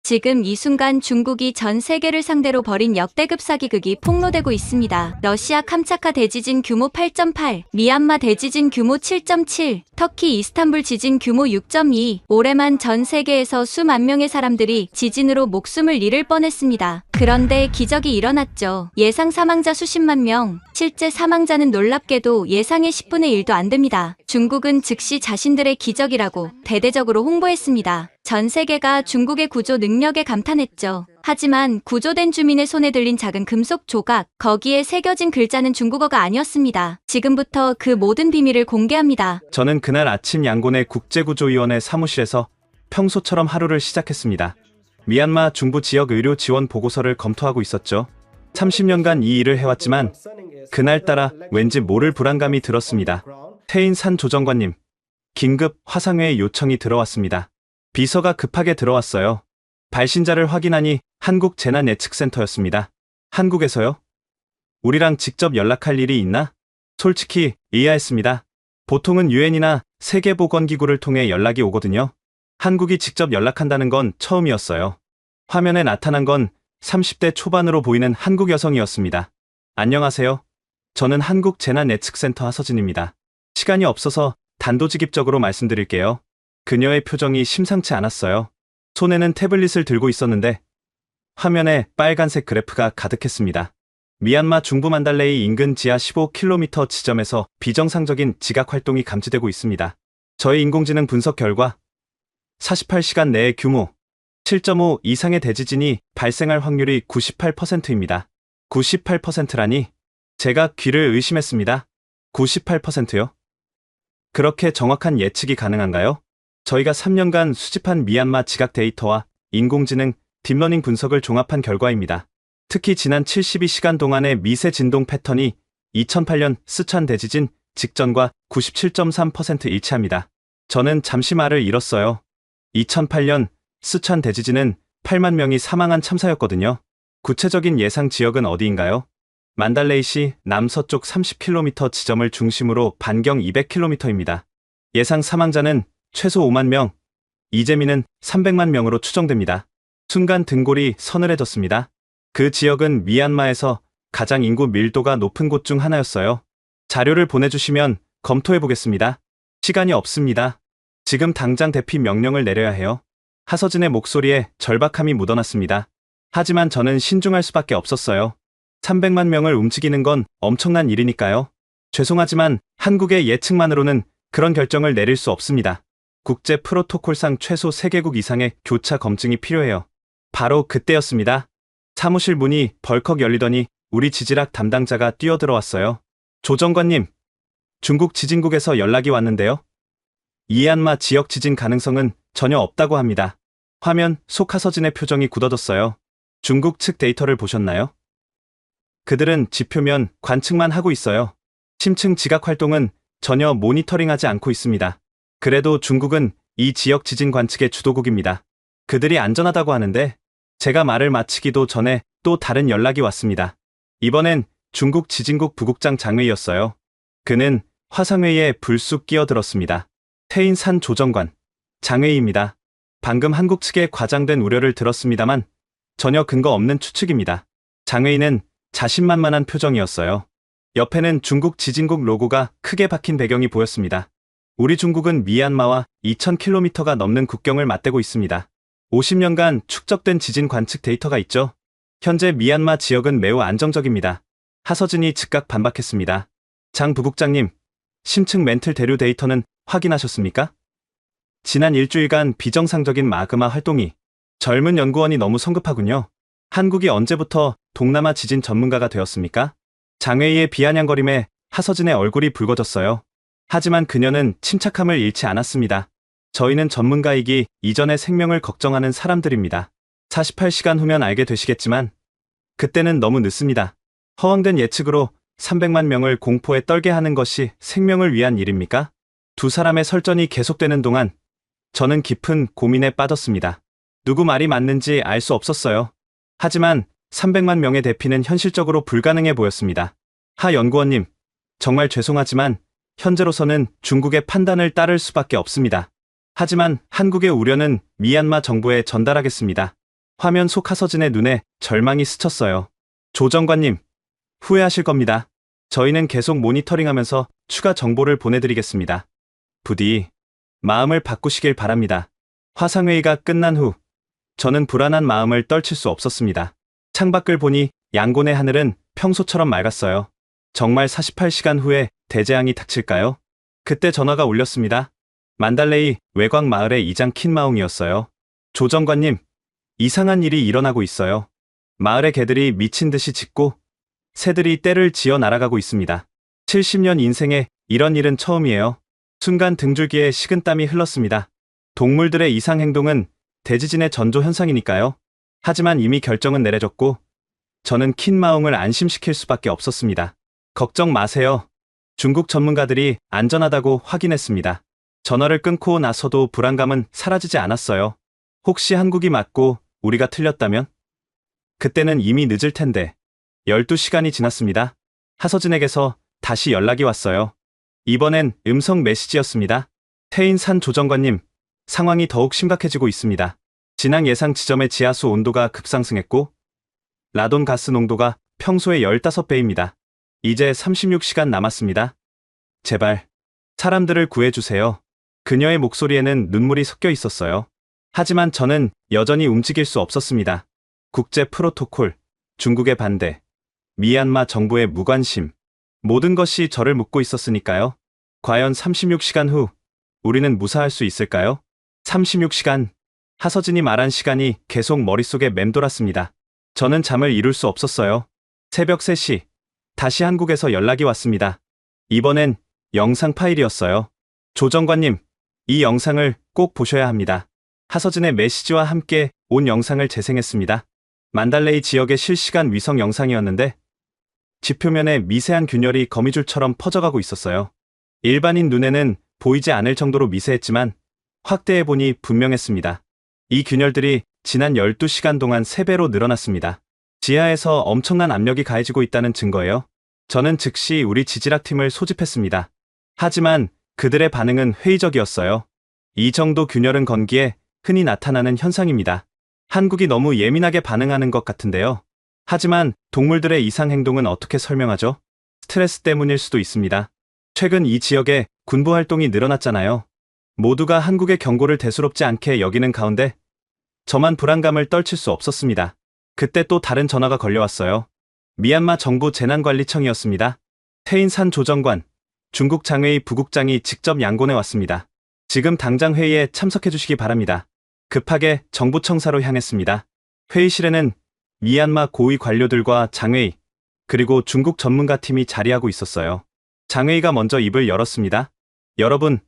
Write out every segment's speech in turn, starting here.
지금 이 순간 중국이 전 세계를 상대로 벌인 역대급 사기극이 폭로되고 있습니다. 러시아 캄차카 대지진 규모 8.8, 미얀마 대지진 규모 7.7, 터키 이스탄불 지진 규모 6.2, 올해만 전 세계에서 수만 명의 사람들이 지진으로 목숨을 잃을 뻔했습니다. 그런데 기적이 일어났죠. 예상 사망자 수십만 명, 실제 사망자는 놀랍게도 예상의 10분의 1도 안 됩니다. 중국은 즉시 자신들의 기적이라고 대대적으로 홍보했습니다. 전 세계가 중국의 구조 능력에 감탄했죠. 하지만 구조된 주민의 손에 들린 작은 금속 조각, 거기에 새겨진 글자는 중국어가 아니었습니다. 지금부터 그 모든 비밀을 공개합니다. 저는 그날 아침 양곤의 국제구조위원회 사무실에서 평소처럼 하루를 시작했습니다. 미얀마 중부 지역 의료 지원 보고서를 검토하고 있었죠. 30년간 이 일을 해왔지만 그날따라 왠지 모를 불안감이 들었습니다. 태인산 조정관님, 긴급 화상회의 요청이 들어왔습니다. 비서가 급하게 들어왔어요. 발신자를 확인하니 한국재난예측센터였습니다. 한국에서요? 우리랑 직접 연락할 일이 있나? 솔직히 의아했습니다. 보통은 유엔이나 세계보건기구를 통해 연락이 오거든요. 한국이 직접 연락한다는 건 처음이었어요. 화면에 나타난 건 30대 초반으로 보이는 한국 여성이었습니다. 안녕하세요. 저는 한국재난예측센터 하서진입니다. 시간이 없어서 단도직입적으로 말씀드릴게요. 그녀의 표정이 심상치 않았어요. 손에는 태블릿을 들고 있었는데 화면에 빨간색 그래프가 가득했습니다. 미얀마 중부 만달레이 인근 지하 15km 지점에서 비정상적인 지각 활동이 감지되고 있습니다. 저희 인공지능 분석 결과 48시간 내에 규모 7.5 이상의 대지진이 발생할 확률이 98%입니다. 98%라니 제가 귀를 의심했습니다. 98%요? 그렇게 정확한 예측이 가능한가요? 저희가 3년간 수집한 미얀마 지각 데이터와 인공지능 딥러닝 분석을 종합한 결과입니다. 특히 지난 72시간 동안의 미세 진동 패턴이 2008년 스촨 대지진 직전과 97.3% 일치합니다. 저는 잠시 말을 잃었어요. 2008년 스촨 대지진은 8만 명이 사망한 참사였거든요. 구체적인 예상 지역은 어디인가요? 만달레이시 남서쪽 30km 지점을 중심으로 반경 200km입니다. 예상 사망자는 최소 5만 명, 이재민은 300만 명으로 추정됩니다. 순간 등골이 서늘해졌습니다. 그 지역은 미얀마에서 가장 인구 밀도가 높은 곳 중 하나였어요. 자료를 보내주시면 검토해보겠습니다. 시간이 없습니다. 지금 당장 대피 명령을 내려야 해요. 하서진의 목소리에 절박함이 묻어났습니다. 하지만 저는 신중할 수밖에 없었어요. 300만 명을 움직이는 건 엄청난 일이니까요. 죄송하지만 한국의 예측만으로는 그런 결정을 내릴 수 없습니다. 국제 프로토콜상 최소 3개국 이상의 교차 검증이 필요해요. 바로 그때였습니다. 사무실 문이 벌컥 열리더니 우리 지질학 담당자가 뛰어들어왔어요. 조정관님, 중국 지진국에서 연락이 왔는데요. 미얀마 지역 지진 가능성은 전혀 없다고 합니다. 화면 속 하서진의 표정이 굳어졌어요. 중국 측 데이터를 보셨나요? 그들은 지표면 관측만 하고 있어요. 심층 지각 활동은 전혀 모니터링하지 않고 있습니다. 그래도 중국은 이 지역 지진 관측의 주도국입니다. 그들이 안전하다고 하는데 제가 말을 마치기도 전에 또 다른 연락이 왔습니다. 이번엔 중국 지진국 부국장 장웨이였어요. 그는 화상회의에 불쑥 끼어들었습니다. 태인산 조정관, 장웨이입니다. 방금 한국 측의 과장된 우려를 들었습니다만 전혀 근거 없는 추측입니다. 장웨이는 자신만만한 표정이었어요. 옆에는 중국 지진국 로고가 크게 박힌 배경이 보였습니다. 우리 중국은 미얀마와 2000km가 넘는 국경을 맞대고 있습니다. 50년간 축적된 지진 관측 데이터가 있죠. 현재 미얀마 지역은 매우 안정적입니다. 하서진이 즉각 반박했습니다. 장 부국장님, 심층 멘틀 대류 데이터는 확인하셨습니까? 지난 일주일간 비정상적인 마그마 활동이 젊은 연구원이 너무 성급하군요. 한국이 언제부터 동남아 지진 전문가가 되었습니까? 장웨이의 비아냥거림에 하서진의 얼굴이 붉어졌어요. 하지만 그녀는 침착함을 잃지 않았습니다. 저희는 전문가이기 이전에 생명을 걱정하는 사람들입니다. 48시간 후면 알게 되시겠지만 그때는 너무 늦습니다. 허황된 예측으로 300만 명을 공포에 떨게 하는 것이 생명을 위한 일입니까? 두 사람의 설전이 계속되는 동안 저는 깊은 고민에 빠졌습니다. 누구 말이 맞는지 알 수 없었어요. 하지만 300만 명의 대피는 현실적으로 불가능해 보였습니다. 하 연구원님, 정말 죄송하지만 현재로서는 중국의 판단을 따를 수밖에 없습니다. 하지만 한국의 우려는 미얀마 정부에 전달하겠습니다. 화면 속 하서진의 눈에 절망이 스쳤어요. 조 정관님, 후회하실 겁니다. 저희는 계속 모니터링하면서 추가 정보를 보내드리겠습니다. 부디 마음을 바꾸시길 바랍니다. 화상회의가 끝난 후 저는 불안한 마음을 떨칠 수 없었습니다. 창밖을 보니 양곤의 하늘은 평소처럼 맑았어요. 정말 48시간 후에 대재앙이 닥칠까요? 그때 전화가 울렸습니다. 만달레이 외곽 마을의 이장 킨마웅이었어요. 조 정관님, 이상한 일이 일어나고 있어요. 마을의 개들이 미친 듯이 짖고 새들이 떼를 지어 날아가고 있습니다. 70년 인생에 이런 일은 처음이에요. 순간 등줄기에 식은땀이 흘렀습니다. 동물들의 이상 행동은 대지진의 전조 현상이니까요. 하지만 이미 결정은 내려졌고 저는 킨마웅을 안심시킬 수밖에 없었습니다. 걱정 마세요. 중국 전문가들이 안전하다고 확인했습니다. 전화를 끊고 나서도 불안감은 사라지지 않았어요. 혹시 한국이 맞고 우리가 틀렸다면? 그때는 이미 늦을 텐데. 12시간이 지났습니다. 하서진에게서 다시 연락이 왔어요. 이번엔 음성 메시지였습니다. 태인산 조정관님, 상황이 더욱 심각해지고 있습니다. 진앙 예상 지점의 지하수 온도가 급상승했고 라돈 가스 농도가 평소의 15배입니다. 이제 36시간 남았습니다. 제발 사람들을 구해주세요. 그녀의 목소리에는 눈물이 섞여 있었어요. 하지만 저는 여전히 움직일 수 없었습니다. 국제 프로토콜, 중국의 반대, 미얀마 정부의 무관심, 모든 것이 저를 묶고 있었으니까요. 과연 36시간 후 우리는 무사할 수 있을까요? 36시간, 하서진이 말한 시간이 계속 머릿속에 맴돌았습니다. 저는 잠을 이룰 수 없었어요. 새벽 3시, 다시 한국에서 연락이 왔습니다. 이번엔 영상 파일이었어요. 조 정관님, 이 영상을 꼭 보셔야 합니다. 하서진의 메시지와 함께 온 영상을 재생했습니다. 만달레이 지역의 실시간 위성 영상이었는데 지표면에 미세한 균열이 거미줄처럼 퍼져가고 있었어요. 일반인 눈에는 보이지 않을 정도로 미세했지만 확대해보니 분명했습니다. 이 균열들이 지난 12시간 동안 3배로 늘어났습니다. 지하에서 엄청난 압력이 가해지고 있다는 증거예요. 저는 즉시 우리 지질학팀을 소집했습니다. 하지만 그들의 반응은 회의적이었어요. 이 정도 균열은 건기에 흔히 나타나는 현상입니다. 한국이 너무 예민하게 반응하는 것 같은데요. 하지만 동물들의 이상 행동은 어떻게 설명하죠? 스트레스 때문일 수도 있습니다. 최근 이 지역에 군부 활동이 늘어났잖아요. 모두가 한국의 경고를 대수롭지 않게 여기는 가운데 저만 불안감을 떨칠 수 없었습니다. 그때 또 다른 전화가 걸려왔어요. 미얀마 정부 재난관리청이었습니다. 태인산 조정관, 중국 장회의 부국장이 직접 양곤에 왔습니다. 지금 당장 회의에 참석해 주시기 바랍니다. 급하게 정부 청사로 향했습니다. 회의실에는 미얀마 고위 관료들과 장회의, 그리고 중국 전문가 팀이 자리하고 있었어요. 장회의가 먼저 입을 열었습니다. 여러분,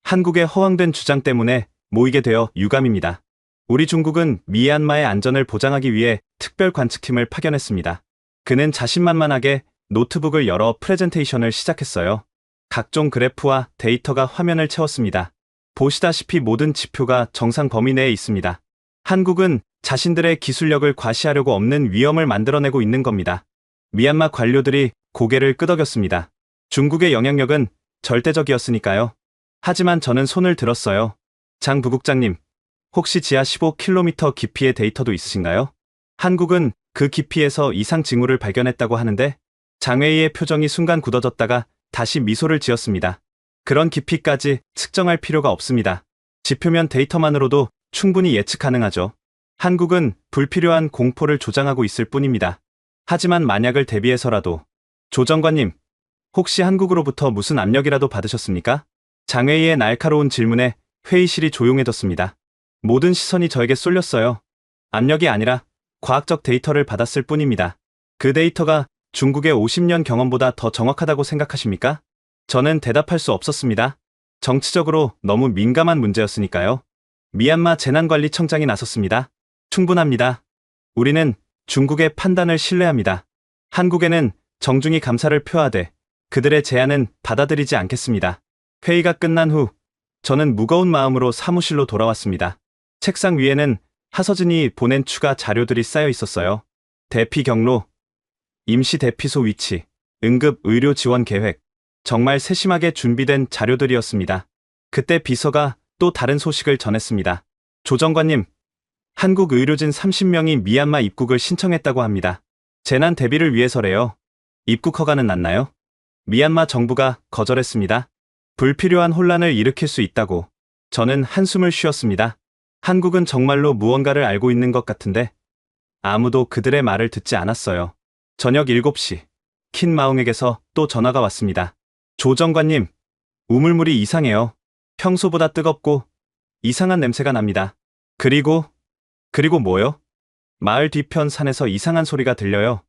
한국의 허황된 주장 때문에 모이게 되어 유감입니다. 우리 중국은 미얀마의 안전을 보장하기 위해 특별 관측팀을 파견했습니다. 그는 자신만만하게 노트북을 열어 프레젠테이션을 시작했어요. 각종 그래프와 데이터가 화면을 채웠습니다. 보시다시피 모든 지표가 정상 범위 내에 있습니다. 한국은 자신들의 기술력을 과시하려고 없는 위험을 만들어내고 있는 겁니다. 미얀마 관료들이 고개를 끄덕였습니다. 중국의 영향력은 절대적이었으니까요. 하지만 저는 손을 들었어요. 장 부국장님, 혹시 지하 15km 깊이의 데이터도 있으신가요? 한국은 그 깊이에서 이상 징후를 발견했다고 하는데 장회의의 표정이 순간 굳어졌다가 다시 미소를 지었습니다. 그런 깊이까지 측정할 필요가 없습니다. 지표면 데이터만으로도 충분히 예측 가능하죠. 한국은 불필요한 공포를 조장하고 있을 뿐입니다. 하지만 만약을 대비해서라도 조 정관님, 혹시 한국으로부터 무슨 압력이라도 받으셨습니까? 장회의의 날카로운 질문에 회의실이 조용해졌습니다. 모든 시선이 저에게 쏠렸어요. 압력이 아니라 과학적 데이터를 받았을 뿐입니다. 그 데이터가 중국의 50년 경험보다 더 정확하다고 생각하십니까? 저는 대답할 수 없었습니다. 정치적으로 너무 민감한 문제였으니까요. 미얀마 재난관리청장이 나섰습니다. 충분합니다. 우리는 중국의 판단을 신뢰합니다. 한국에는 정중히 감사를 표하되 그들의 제안은 받아들이지 않겠습니다. 회의가 끝난 후 저는 무거운 마음으로 사무실로 돌아왔습니다. 책상 위에는 하서진이 보낸 추가 자료들이 쌓여 있었어요. 대피 경로, 임시 대피소 위치, 응급 의료 지원 계획, 정말 세심하게 준비된 자료들이었습니다. 그때 비서가 또 다른 소식을 전했습니다. 조 정관님, 한국 의료진 30명이 미얀마 입국을 신청했다고 합니다. 재난 대비를 위해서래요. 입국 허가는 났나요? 미얀마 정부가 거절했습니다. 불필요한 혼란을 일으킬 수 있다고. 저는 한숨을 쉬었습니다. 한국은 정말로 무언가를 알고 있는 것 같은데 아무도 그들의 말을 듣지 않았어요. 저녁 7시, 킨마웅에게서 또 전화가 왔습니다. 조 정관님, 우물물이 이상해요. 평소보다 뜨겁고 이상한 냄새가 납니다. 그리고 뭐요? 마을 뒤편 산에서 이상한 소리가 들려요.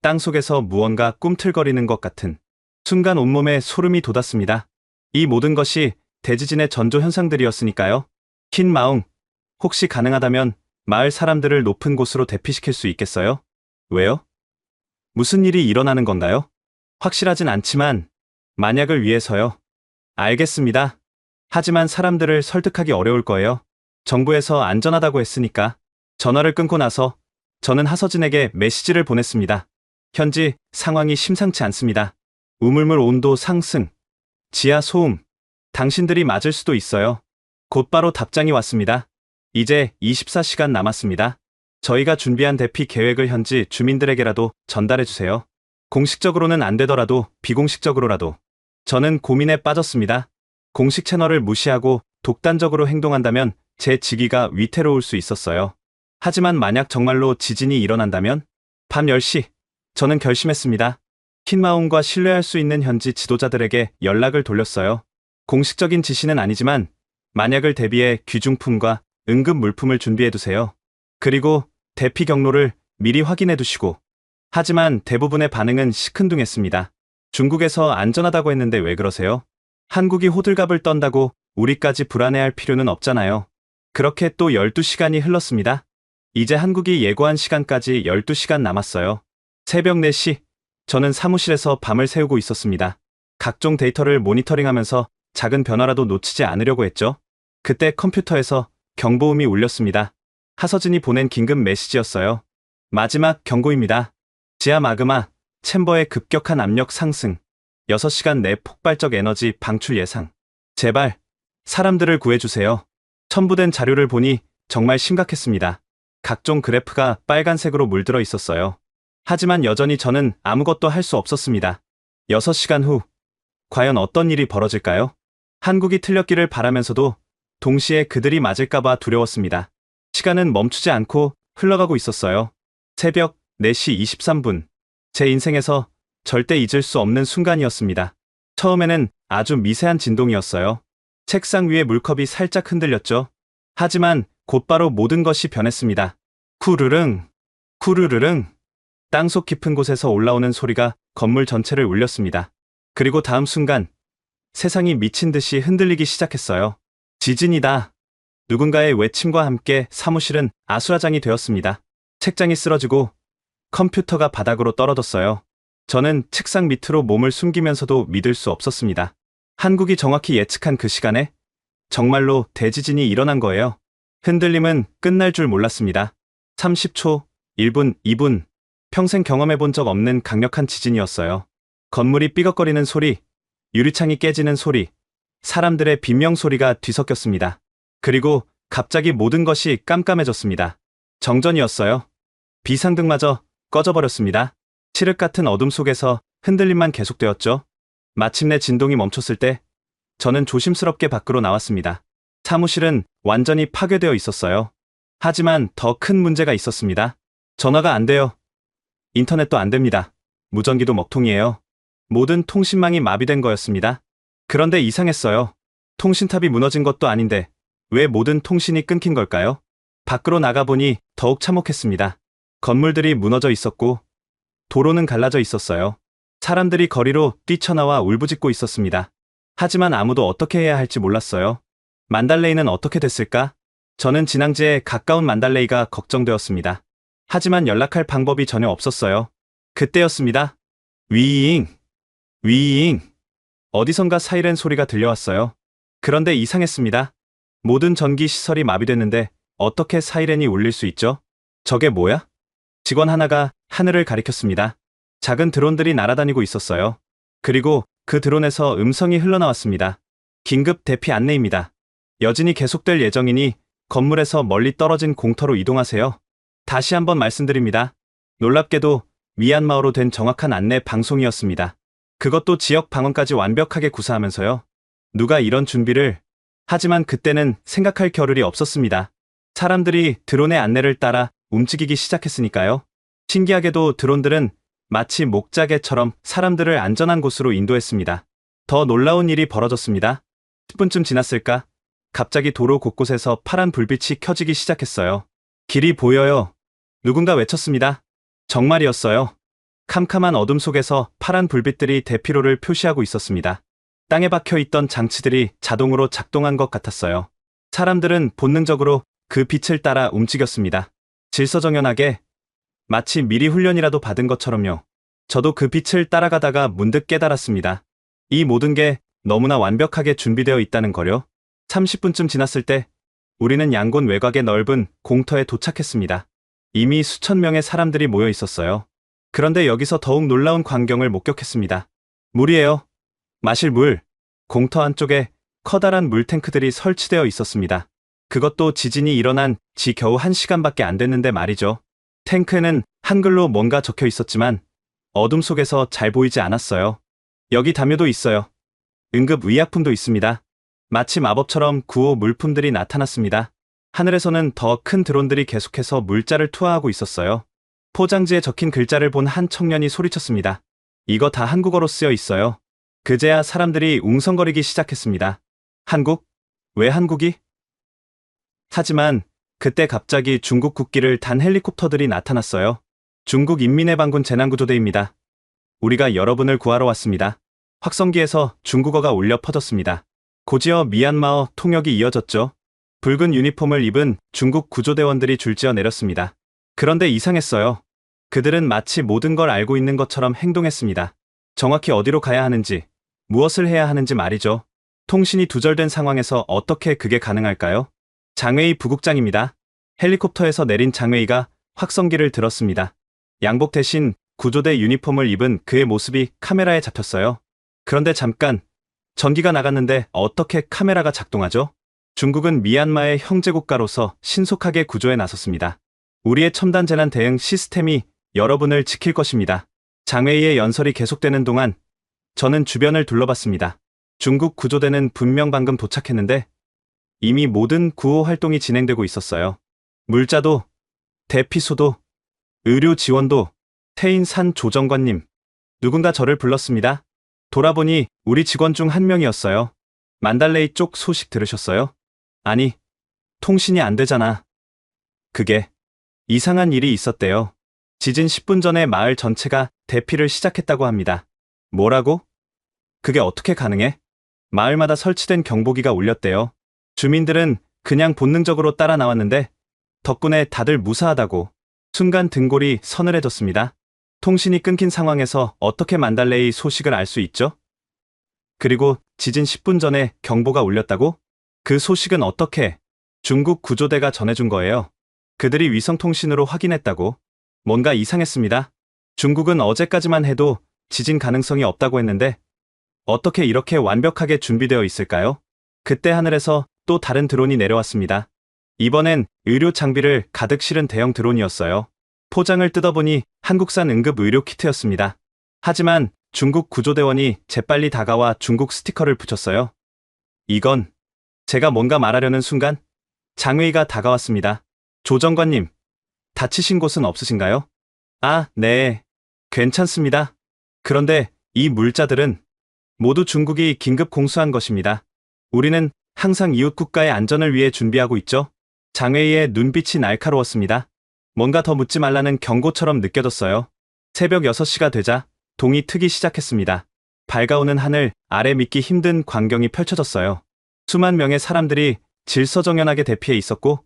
땅속에서 무언가 꿈틀거리는 것 같은. 순간 온몸에 소름이 돋았습니다. 이 모든 것이 대지진의 전조 현상들이었으니까요. 킨마웅, 혹시 가능하다면 마을 사람들을 높은 곳으로 대피시킬 수 있겠어요? 왜요? 무슨 일이 일어나는 건가요? 확실하진 않지만 만약을 위해서요. 알겠습니다. 하지만 사람들을 설득하기 어려울 거예요. 정부에서 안전하다고 했으니까. 전화를 끊고 나서 저는 하서진에게 메시지를 보냈습니다. 현지 상황이 심상치 않습니다. 우물물 온도 상승, 지하 소음, 당신들이 맞을 수도 있어요. 곧바로 답장이 왔습니다. 이제 24시간 남았습니다. 저희가 준비한 대피 계획을 현지 주민들에게라도 전달해주세요. 공식적으로는 안 되더라도 비공식적으로라도. 저는 고민에 빠졌습니다. 공식 채널을 무시하고 독단적으로 행동한다면 제 직위가 위태로울 수 있었어요. 하지만 만약 정말로 지진이 일어난다면? 밤 10시, 저는 결심했습니다. 킨마웅과 신뢰할 수 있는 현지 지도자들에게 연락을 돌렸어요. 공식적인 지시는 아니지만 만약을 대비해 귀중품과 응급 물품을 준비해두세요. 그리고 대피 경로를 미리 확인해두시고. 하지만 대부분의 반응은 시큰둥했습니다. 중국에서 안전하다고 했는데 왜 그러세요? 한국이 호들갑을 떤다고 우리까지 불안해할 필요는 없잖아요. 그렇게 또 12시간이 흘렀습니다. 이제 한국이 예고한 시간까지 12시간 남았어요. 새벽 4시, 저는 사무실에서 밤을 새우고 있었습니다. 각종 데이터를 모니터링하면서 작은 변화라도 놓치지 않으려고 했죠. 그때 컴퓨터에서 경보음이 울렸습니다. 하서진이 보낸 긴급 메시지였어요. 마지막 경고입니다. 지하 마그마 챔버의 급격한 압력 상승. 6시간 내 폭발적 에너지 방출 예상. 제발 사람들을 구해주세요. 첨부된 자료를 보니 정말 심각했습니다. 각종 그래프가 빨간색으로 물들어 있었어요. 하지만 여전히 저는 아무것도 할 수 없었습니다. 6시간 후, 과연 어떤 일이 벌어질까요? 한국이 틀렸기를 바라면서도 동시에 그들이 맞을까봐 두려웠습니다. 시간은 멈추지 않고 흘러가고 있었어요. 새벽 4시 23분. 제 인생에서 절대 잊을 수 없는 순간이었습니다. 처음에는 아주 미세한 진동이었어요. 책상 위에 물컵이 살짝 흔들렸죠. 하지만 곧바로 모든 것이 변했습니다. 쿠르릉, 쿠르르릉. 땅속 깊은 곳에서 올라오는 소리가 건물 전체를 울렸습니다. 그리고 다음 순간 세상이 미친 듯이 흔들리기 시작했어요. 지진이다. 누군가의 외침과 함께 사무실은 아수라장이 되었습니다. 책장이 쓰러지고 컴퓨터가 바닥으로 떨어졌어요. 저는 책상 밑으로 몸을 숨기면서도 믿을 수 없었습니다. 한국이 정확히 예측한 그 시간에 정말로 대지진이 일어난 거예요. 흔들림은 끝날 줄 몰랐습니다. 30초, 1분, 2분. 평생 경험해 본 적 없는 강력한 지진이었어요. 건물이 삐걱거리는 소리, 유리창이 깨지는 소리, 사람들의 비명 소리가 뒤섞였습니다. 그리고 갑자기 모든 것이 깜깜해졌습니다. 정전이었어요. 비상등마저 꺼져버렸습니다. 칠흑 같은 어둠 속에서 흔들림만 계속되었죠. 마침내 진동이 멈췄을 때 저는 조심스럽게 밖으로 나왔습니다. 사무실은 완전히 파괴되어 있었어요. 하지만 더 큰 문제가 있었습니다. 전화가 안 돼요. 인터넷도 안 됩니다. 무전기도 먹통이에요. 모든 통신망이 마비된 거였습니다. 그런데 이상했어요. 통신탑이 무너진 것도 아닌데 왜 모든 통신이 끊긴 걸까요? 밖으로 나가보니 더욱 참혹했습니다. 건물들이 무너져 있었고 도로는 갈라져 있었어요. 사람들이 거리로 뛰쳐나와 울부짖고 있었습니다. 하지만 아무도 어떻게 해야 할지 몰랐어요. 만달레이는 어떻게 됐을까? 저는 진앙지에 가까운 만달레이가 걱정되었습니다. 하지만 연락할 방법이 전혀 없었어요. 그때였습니다. 위잉, 위잉. 어디선가 사이렌 소리가 들려왔어요. 그런데 이상했습니다. 모든 전기 시설이 마비됐는데 어떻게 사이렌이 울릴 수 있죠? 저게 뭐야? 직원 하나가 하늘을 가리켰습니다. 작은 드론들이 날아다니고 있었어요. 그리고 그 드론에서 음성이 흘러나왔습니다. 긴급 대피 안내입니다. 여진이 계속될 예정이니 건물에서 멀리 떨어진 공터로 이동하세요. 다시 한번 말씀드립니다. 놀랍게도 미얀마어로 된 정확한 안내 방송이었습니다. 그것도 지역 방언까지 완벽하게 구사하면서요. 누가 이런 준비를... 하지만 그때는 생각할 겨를이 없었습니다. 사람들이 드론의 안내를 따라 움직이기 시작했으니까요. 신기하게도 드론들은 마치 목자개처럼 사람들을 안전한 곳으로 인도했습니다. 더 놀라운 일이 벌어졌습니다. 10분쯤 지났을까? 갑자기 도로 곳곳에서 파란 불빛이 켜지기 시작했어요. 길이 보여요. 누군가 외쳤습니다. 정말이었어요. 캄캄한 어둠 속에서 파란 불빛들이 대피로를 표시하고 있었습니다. 땅에 박혀 있던 장치들이 자동으로 작동한 것 같았어요. 사람들은 본능적으로 그 빛을 따라 움직였습니다. 질서정연하게, 마치 미리 훈련이라도 받은 것처럼요. 저도 그 빛을 따라가다가 문득 깨달았습니다. 이 모든 게 너무나 완벽하게 준비되어 있다는 거요. 30분쯤 지났을 때 우리는 양곤 외곽의 넓은 공터에 도착했습니다. 이미 수천 명의 사람들이 모여 있었어요. 그런데 여기서 더욱 놀라운 광경을 목격했습니다. 물이에요. 마실 물. 공터 안쪽에 커다란 물탱크들이 설치되어 있었습니다. 그것도 지진이 일어난 지 겨우 1시간밖에 안 됐는데 말이죠. 탱크에는 한글로 뭔가 적혀 있었지만 어둠 속에서 잘 보이지 않았어요. 여기 담요도 있어요. 응급 의약품도 있습니다. 마치 마법처럼 구호 물품들이 나타났습니다. 하늘에서는 더 큰 드론들이 계속해서 물자를 투하하고 있었어요. 포장지에 적힌 글자를 본 한 청년이 소리쳤습니다. 이거 다 한국어로 쓰여 있어요. 그제야 사람들이 웅성거리기 시작했습니다. 한국? 왜 한국이? 하지만 그때 갑자기 중국 국기를 단 헬리콥터들이 나타났어요. 중국 인민해방군 재난구조대입니다. 우리가 여러분을 구하러 왔습니다. 확성기에서 중국어가 울려 퍼졌습니다. 곧이어 미얀마어 통역이 이어졌죠. 붉은 유니폼을 입은 중국 구조대원들이 줄지어 내렸습니다. 그런데 이상했어요. 그들은 마치 모든 걸 알고 있는 것처럼 행동했습니다. 정확히 어디로 가야 하는지, 무엇을 해야 하는지 말이죠. 통신이 두절된 상황에서 어떻게 그게 가능할까요? 장웨이 부국장입니다. 헬리콥터에서 내린 장웨이가 확성기를 들었습니다. 양복 대신 구조대 유니폼을 입은 그의 모습이 카메라에 잡혔어요. 그런데 잠깐, 전기가 나갔는데 어떻게 카메라가 작동하죠? 중국은 미얀마의 형제국가로서 신속하게 구조에 나섰습니다. 우리의 첨단 재난 대응 시스템이 여러분을 지킬 것입니다. 장웨이의 연설이 계속되는 동안 저는 주변을 둘러봤습니다. 중국 구조대는 분명 방금 도착했는데 이미 모든 구호 활동이 진행되고 있었어요. 물자도, 대피소도, 의료 지원도, 태인산 조정관님. 누군가 저를 불렀습니다. 돌아보니 우리 직원 중 한 명이었어요. 만달레이 쪽 소식 들으셨어요? 아니, 통신이 안 되잖아. 그게 이상한 일이 있었대요. 지진 10분 전에 마을 전체가 대피를 시작했다고 합니다. 뭐라고? 그게 어떻게 가능해? 마을마다 설치된 경보기가 울렸대요. 주민들은 그냥 본능적으로 따라 나왔는데 덕분에 다들 무사하다고. 순간 등골이 서늘해졌습니다. 통신이 끊긴 상황에서 어떻게 만달레이 소식을 알 수 있죠? 그리고 지진 10분 전에 경보가 울렸다고? 그 소식은 어떻게 중국 구조대가 전해준 거예요? 그들이 위성통신으로 확인했다고? 뭔가 이상했습니다. 중국은 어제까지만 해도 지진 가능성이 없다고 했는데 어떻게 이렇게 완벽하게 준비되어 있을까요? 그때 하늘에서 또 다른 드론이 내려왔습니다. 이번엔 의료 장비를 가득 실은 대형 드론이었어요. 포장을 뜯어보니 한국산 응급 의료 키트였습니다. 하지만 중국 구조대원이 재빨리 다가와 중국 스티커를 붙였어요. 이건... 제가 뭔가 말하려는 순간 장웨이가 다가왔습니다. 조정관님, 다치신 곳은 없으신가요? 아, 네. 괜찮습니다. 그런데 이 물자들은 모두 중국이 긴급 공수한 것입니다. 우리는 항상 이웃 국가의 안전을 위해 준비하고 있죠. 장웨이의 눈빛이 날카로웠습니다. 뭔가 더 묻지 말라는 경고처럼 느껴졌어요. 새벽 6시가 되자 동이 트기 시작했습니다. 밝아오는 하늘 아래 믿기 힘든 광경이 펼쳐졌어요. 수만 명의 사람들이 질서정연하게 대피해 있었고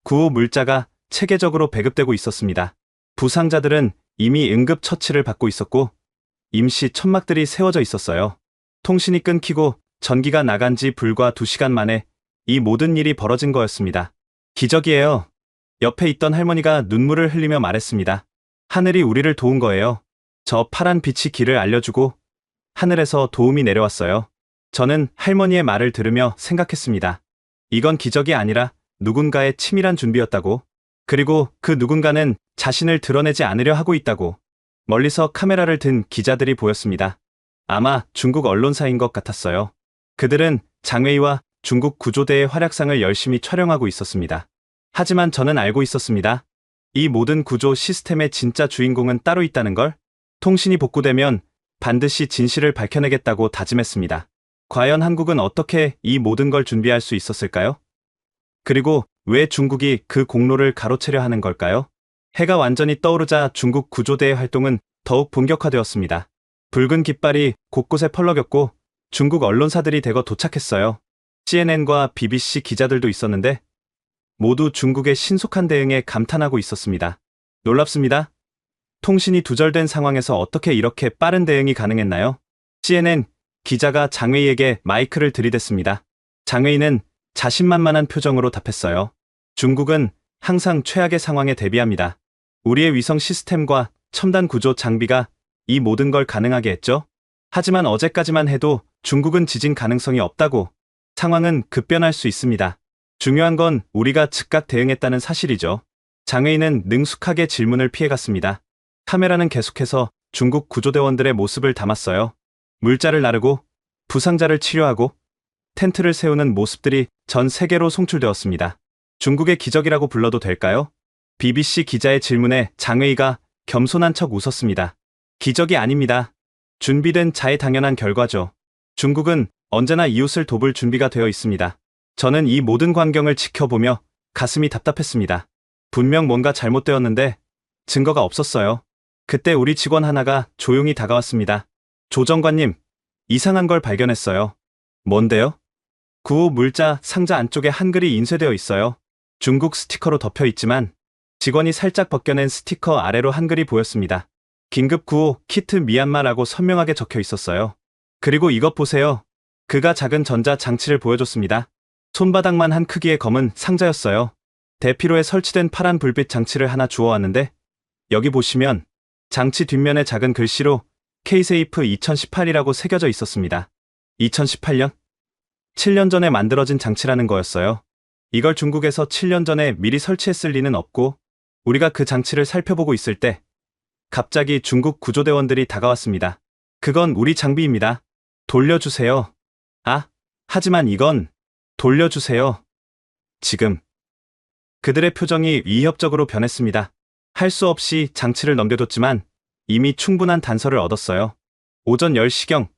구호 물자가 체계적으로 배급되고 있었습니다. 부상자들은 이미 응급 처치를 받고 있었고 임시 천막들이 세워져 있었어요. 통신이 끊기고 전기가 나간 지 불과 2시간 만에 이 모든 일이 벌어진 거였습니다. 기적이에요. 옆에 있던 할머니가 눈물을 흘리며 말했습니다. 하늘이 우리를 도운 거예요. 저 파란 빛이 길을 알려주고 하늘에서 도움이 내려왔어요. 저는 할머니의 말을 들으며 생각했습니다. 이건 기적이 아니라 누군가의 치밀한 준비였다고. 그리고 그 누군가는 자신을 드러내지 않으려 하고 있다고. 멀리서 카메라를 든 기자들이 보였습니다. 아마 중국 언론사인 것 같았어요. 그들은 장웨이와 중국 구조대의 활약상을 열심히 촬영하고 있었습니다. 하지만 저는 알고 있었습니다. 이 모든 구조 시스템의 진짜 주인공은 따로 있다는 걸. 통신이 복구되면 반드시 진실을 밝혀내겠다고 다짐했습니다. 과연 한국은 어떻게 이 모든 걸 준비할 수 있었을까요? 그리고 왜 중국이 그 공로를 가로채려 하는 걸까요? 해가 완전히 떠오르자 중국 구조대의 활동은 더욱 본격화되었습니다. 붉은 깃발이 곳곳에 펄럭였고 중국 언론사들이 대거 도착했어요. CNN과 BBC 기자들도 있었는데 모두 중국의 신속한 대응에 감탄하고 있었습니다. 놀랍습니다. 통신이 두절된 상황에서 어떻게 이렇게 빠른 대응이 가능했나요? CNN 기자가 장웨이에게 마이크를 들이댔습니다. 장웨이는 자신만만한 표정으로 답했어요. 중국은 항상 최악의 상황에 대비합니다. 우리의 위성 시스템과 첨단 구조 장비가 이 모든 걸 가능하게 했죠. 하지만 어제까지만 해도 중국은 지진 가능성이 없다고. 상황은 급변할 수 있습니다. 중요한 건 우리가 즉각 대응했다는 사실이죠. 장웨이는 능숙하게 질문을 피해갔습니다. 카메라는 계속해서 중국 구조대원들의 모습을 담았어요. 물자를 나르고 부상자를 치료하고 텐트를 세우는 모습들이 전 세계로 송출되었습니다. 중국의 기적이라고 불러도 될까요? BBC 기자의 질문에 장웨이가 겸손한 척 웃었습니다. 기적이 아닙니다. 준비된 자의 당연한 결과죠. 중국은 언제나 이웃을 돕을 준비가 되어 있습니다. 저는 이 모든 광경을 지켜보며 가슴이 답답했습니다. 분명 뭔가 잘못되었는데 증거가 없었어요. 그때 우리 직원 하나가 조용히 다가왔습니다. 조정관님, 이상한 걸 발견했어요. 뭔데요? 구호 물자 상자 안쪽에 한글이 인쇄되어 있어요. 중국 스티커로 덮여 있지만 직원이 살짝 벗겨낸 스티커 아래로 한글이 보였습니다. 긴급 구호 키트 미얀마라고 선명하게 적혀 있었어요. 그리고 이것 보세요. 그가 작은 전자 장치를 보여줬습니다. 손바닥만 한 크기의 검은 상자였어요. 대피로에 설치된 파란 불빛 장치를 하나 주워왔는데 여기 보시면 장치 뒷면에 작은 글씨로 K-세이프 2018이라고 새겨져 있었습니다. 2018년? 7년 전에 만들어진 장치라는 거였어요. 이걸 중국에서 7년 전에 미리 설치했을 리는 없고 우리가 그 장치를 살펴보고 있을 때 갑자기 중국 구조대원들이 다가왔습니다. 그건 우리 장비입니다. 돌려주세요. 아, 하지만 이건 돌려주세요. 지금. 그들의 표정이 위협적으로 변했습니다. 할 수 없이 장치를 넘겨뒀지만 이미 충분한 단서를 얻었어요. 오전 10시경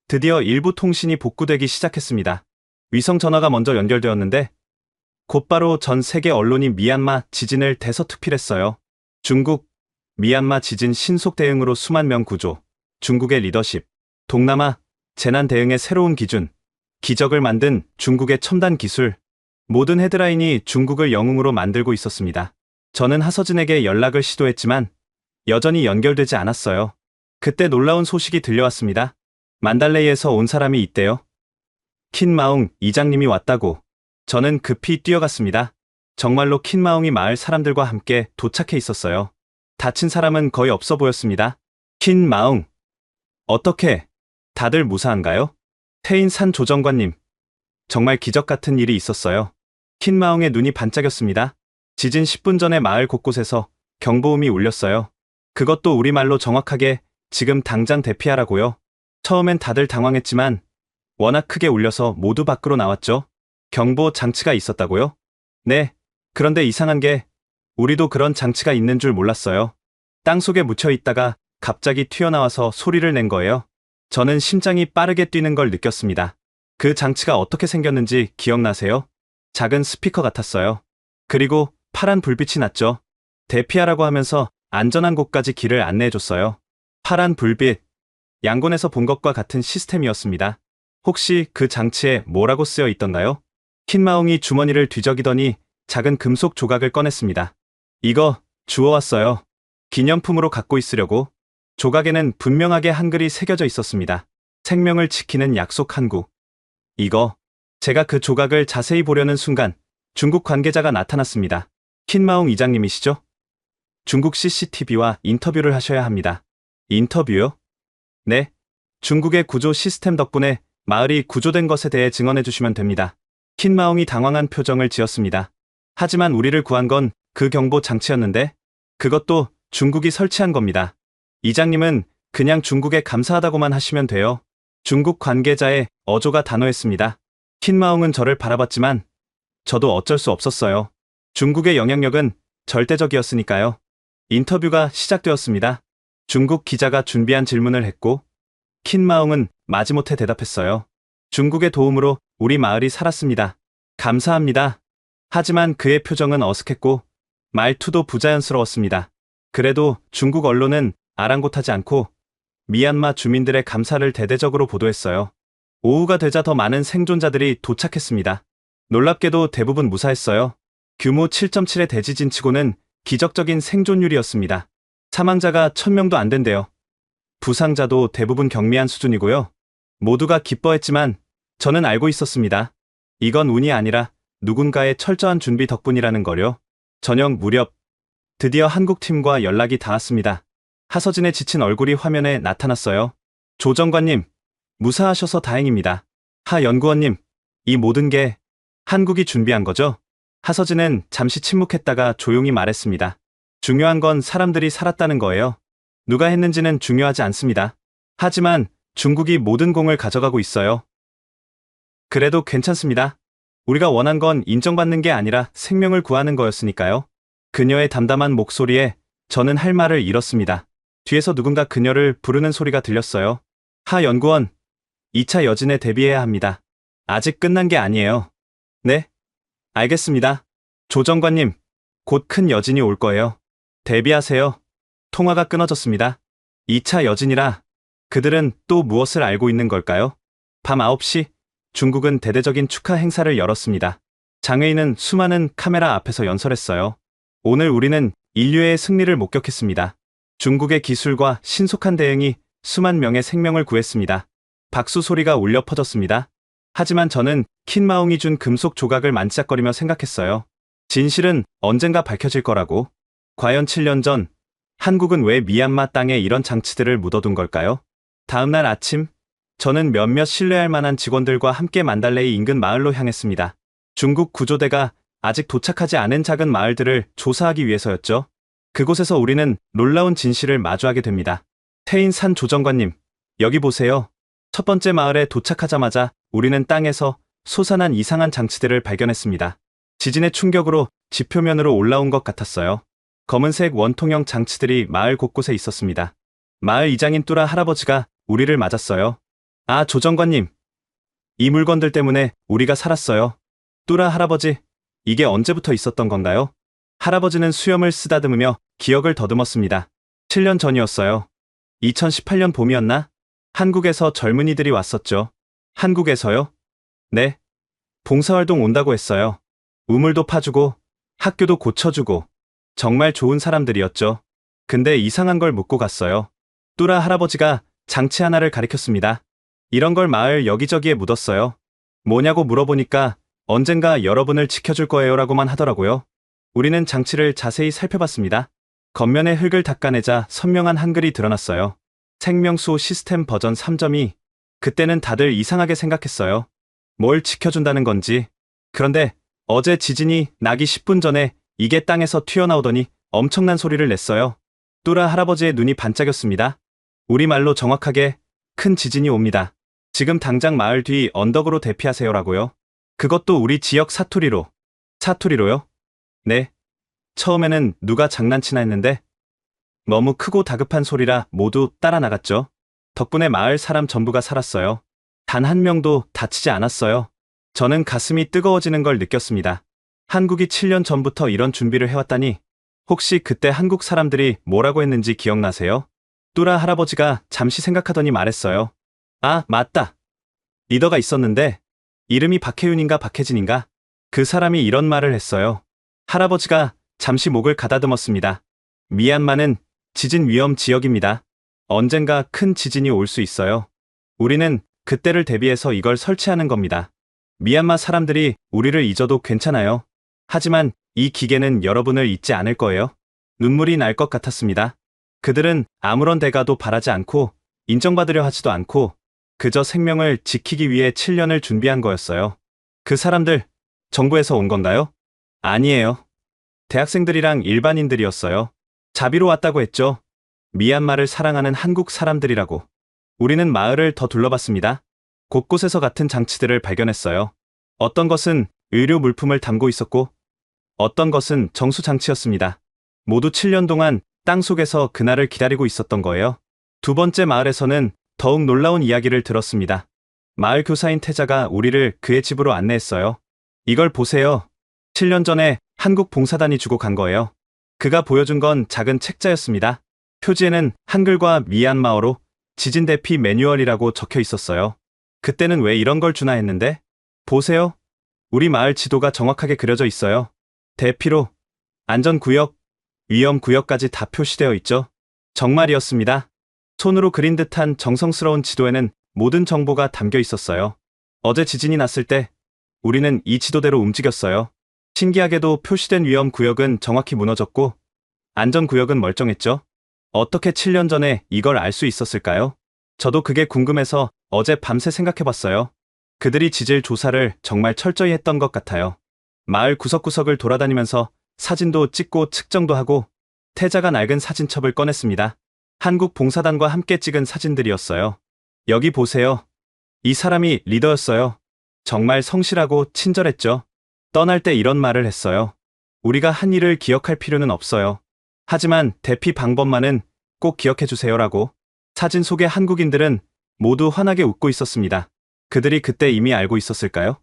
드디어 일부 통신이 복구되기 시작했습니다. 위성 전화가 먼저 연결되었는데 곧바로 전 세계 언론이 미얀마 지진을 대서특필했어요. 중국, 미얀마 지진 신속 대응으로 수만 명 구조, 중국의 리더십, 동남아 재난 대응의 새로운 기준, 기적을 만든 중국의 첨단 기술, 모든 헤드라인이 중국을 영웅으로 만들고 있었습니다. 저는 하서진에게 연락을 시도했지만 여전히 연결되지 않았어요. 그때 놀라운 소식이 들려왔습니다. 만달레이에서 온 사람이 있대요. 킨마웅 이장님이 왔다고. 저는 급히 뛰어갔습니다. 정말로 킨마웅이 마을 사람들과 함께 도착해 있었어요. 다친 사람은 거의 없어 보였습니다. 킨마웅. 어떻게? 다들 무사한가요? 태인산 조정관님. 정말 기적 같은 일이 있었어요. 킨마웅의 눈이 반짝였습니다. 지진 10분 전에 마을 곳곳에서 경보음이 울렸어요. 그것도 우리말로 정확하게 지금 당장 대피하라고요. 처음엔 다들 당황했지만 워낙 크게 울려서 모두 밖으로 나왔죠. 경보 장치가 있었다고요? 네. 그런데 이상한 게 우리도 그런 장치가 있는 줄 몰랐어요. 땅속에 묻혀 있다가 갑자기 튀어나와서 소리를 낸 거예요. 저는 심장이 빠르게 뛰는 걸 느꼈습니다. 그 장치가 어떻게 생겼는지 기억나세요? 작은 스피커 같았어요. 그리고 파란 불빛이 났죠. 대피하라고 하면서 안전한 곳까지 길을 안내해줬어요. 파란 불빛. 양곤에서 본 것과 같은 시스템이었습니다. 혹시 그 장치에 뭐라고 쓰여 있던가요? 킨마웅이 주머니를 뒤적이더니 작은 금속 조각을 꺼냈습니다. 이거 주워왔어요. 기념품으로 갖고 있으려고. 조각에는 분명하게 한글이 새겨져 있었습니다. 생명을 지키는 약속 한국. 이거. 제가 그 조각을 자세히 보려는 순간 중국 관계자가 나타났습니다. 킨마웅 이장님이시죠? 중국 CCTV와 인터뷰를 하셔야 합니다. 인터뷰요? 네. 중국의 구조 시스템 덕분에 마을이 구조된 것에 대해 증언해 주시면 됩니다. 킨마웅이 당황한 표정을 지었습니다. 하지만 우리를 구한 건 그 경보 장치였는데 그것도 중국이 설치한 겁니다. 이장님은 그냥 중국에 감사하다고만 하시면 돼요. 중국 관계자의 어조가 단호했습니다. 킨마옹은 저를 바라봤지만 저도 어쩔 수 없었어요. 중국의 영향력은 절대적이었으니까요. 인터뷰가 시작되었습니다. 중국 기자가 준비한 질문을 했고 킨마옹은 마지못해 대답했어요. 중국의 도움으로 우리 마을이 살았습니다. 감사합니다. 하지만 그의 표정은 어색했고 말투도 부자연스러웠습니다. 그래도 중국 언론은 아랑곳하지 않고 미얀마 주민들의 감사를 대대적으로 보도했어요. 오후가 되자 더 많은 생존자들이 도착했습니다. 놀랍게도 대부분 무사했어요. 규모 7.7의 대지진 치고는 기적적인 생존율이었습니다. 사망자가 1000명도 안 된대요. 부상자도 대부분 경미한 수준이고요. 모두가 기뻐했지만 저는 알고 있었습니다. 이건 운이 아니라 누군가의 철저한 준비 덕분이라는 거요. 저녁 무렵 드디어 한국 팀과 연락이 닿았습니다. 하서진의 지친 얼굴이 화면에 나타났어요. 조 정관님, 무사하셔서 다행입니다. 하 연구원님, 이 모든 게 한국이 준비한 거죠? 하서진은 잠시 침묵했다가 조용히 말했습니다. 중요한 건 사람들이 살았다는 거예요. 누가 했는지는 중요하지 않습니다. 하지만 중국이 모든 공을 가져가고 있어요. 그래도 괜찮습니다. 우리가 원한 건 인정받는 게 아니라 생명을 구하는 거였으니까요. 그녀의 담담한 목소리에 저는 할 말을 잃었습니다. 뒤에서 누군가 그녀를 부르는 소리가 들렸어요. 하 연구원, 2차 여진에 대비해야 합니다. 아직 끝난 게 아니에요. 네? 알겠습니다. 조 정관님, 곧 큰 여진이 올 거예요. 대비하세요. 통화가 끊어졌습니다. 2차 여진이라 그들은 또 무엇을 알고 있는 걸까요? 밤 9시 중국은 대대적인 축하 행사를 열었습니다. 장외인은 수많은 카메라 앞에서 연설했어요. 오늘 우리는 인류의 승리를 목격했습니다. 중국의 기술과 신속한 대응이 수만 명의 생명을 구했습니다. 박수 소리가 울려 퍼졌습니다. 하지만 저는 킨마옹이 준 금속 조각을 만지작거리며 생각했어요. 진실은 언젠가 밝혀질 거라고. 과연 7년 전 한국은 왜 미얀마 땅에 이런 장치들을 묻어둔 걸까요? 다음 날 아침 저는 몇몇 신뢰할 만한 직원들과 함께 만달레이 인근 마을로 향했습니다. 중국 구조대가 아직 도착하지 않은 작은 마을들을 조사하기 위해서였죠. 그곳에서 우리는 놀라운 진실을 마주하게 됩니다. 태인산 조정관님, 여기 보세요. 첫 번째 마을에 도착하자마자 우리는 땅에서 솟아난 이상한 장치들을 발견했습니다. 지진의 충격으로 지표면으로 올라온 것 같았어요. 검은색 원통형 장치들이 마을 곳곳에 있었습니다. 마을 이장인 뚜라 할아버지가 우리를 맞았어요. 아, 조정관님. 이 물건들 때문에 우리가 살았어요. 뚜라 할아버지, 이게 언제부터 있었던 건가요? 할아버지는 수염을 쓰다듬으며 기억을 더듬었습니다. 7년 전이었어요. 2018년 봄이었나? 한국에서 젊은이들이 왔었죠. 한국에서요? 네. 봉사활동 온다고 했어요. 우물도 파주고 학교도 고쳐주고 정말 좋은 사람들이었죠. 근데 이상한 걸 묻고 갔어요. 뚜라 할아버지가 장치 하나를 가리켰습니다. 이런 걸 마을 여기저기에 묻었어요. 뭐냐고 물어보니까 언젠가 여러분을 지켜줄 거예요라고만 하더라고요. 우리는 장치를 자세히 살펴봤습니다. 겉면의 흙을 닦아내자 선명한 한글이 드러났어요. 생명수호 시스템 버전 3.2. 그때는 다들 이상하게 생각했어요. 뭘 지켜준다는 건지. 그런데 어제 지진이 나기 10분 전에 이게 땅에서 튀어나오더니 엄청난 소리를 냈어요. 뚜라 할아버지의 눈이 반짝였습니다. 우리말로 정확하게 큰 지진이 옵니다. 지금 당장 마을 뒤 언덕으로 대피하세요라고요. 그것도 우리 지역 사투리로. 사투리로요? 네. 처음에는 누가 장난치나 했는데 너무 크고 다급한 소리라 모두 따라 나갔죠. 덕분에 마을 사람 전부가 살았어요. 단 한 명도 다치지 않았어요. 저는 가슴이 뜨거워지는 걸 느꼈습니다. 한국이 7년 전부터 이런 준비를 해왔다니. 혹시 그때 한국 사람들이 뭐라고 했는지 기억나세요? 뚜라 할아버지가 잠시 생각하더니 말했어요. 아, 맞다. 리더가 있었는데 이름이 박혜윤인가 박혜진인가? 그 사람이 이런 말을 했어요. 할아버지가 잠시 목을 가다듬었습니다. 미얀마는 지진 위험 지역입니다. 언젠가 큰 지진이 올 수 있어요. 우리는 그때를 대비해서 이걸 설치하는 겁니다. 미얀마 사람들이 우리를 잊어도 괜찮아요. 하지만 이 기계는 여러분을 잊지 않을 거예요. 눈물이 날 것 같았습니다. 그들은 아무런 대가도 바라지 않고 인정받으려 하지도 않고 그저 생명을 지키기 위해 7년을 준비한 거였어요. 그 사람들, 정부에서 온 건가요? 아니에요. 대학생들이랑 일반인들이었어요. 자비로 왔다고 했죠. 미얀마를 사랑하는 한국 사람들이라고. 우리는 마을을 더 둘러봤습니다. 곳곳에서 같은 장치들을 발견했어요. 어떤 것은 의료 물품을 담고 있었고, 어떤 것은 정수 장치였습니다. 모두 7년 동안 땅 속에서 그날을 기다리고 있었던 거예요. 두 번째 마을에서는 더욱 놀라운 이야기를 들었습니다. 마을 교사인 태자가 우리를 그의 집으로 안내했어요. 이걸 보세요. 7년 전에 한국 봉사단이 주고 간 거예요. 그가 보여준 건 작은 책자였습니다. 표지에는 한글과 미얀마어로 지진 대피 매뉴얼이라고 적혀 있었어요. 그때는 왜 이런 걸 주나 했는데, 보세요. 우리 마을 지도가 정확하게 그려져 있어요. 대피로, 안전구역, 위험구역까지 다 표시되어 있죠. 정말이었습니다. 손으로 그린 듯한 정성스러운 지도에는 모든 정보가 담겨 있었어요. 어제 지진이 났을 때 우리는 이 지도대로 움직였어요. 신기하게도 표시된 위험구역은 정확히 무너졌고 안전구역은 멀쩡했죠. 어떻게 7년 전에 이걸 알 수 있었을까요? 저도 그게 궁금해서 어제 밤새 생각해봤어요. 그들이 지질 조사를 정말 철저히 했던 것 같아요. 마을 구석구석을 돌아다니면서 사진도 찍고 측정도 하고 태자가 낡은 사진첩을 꺼냈습니다. 한국 봉사단과 함께 찍은 사진들이었어요. 여기 보세요. 이 사람이 리더였어요. 정말 성실하고 친절했죠. 떠날 때 이런 말을 했어요. 우리가 한 일을 기억할 필요는 없어요. 하지만 대피 방법만은 꼭 기억해주세요라고. 사진 속의 한국인들은 모두 환하게 웃고 있었습니다. 그들이 그때 이미 알고 있었을까요?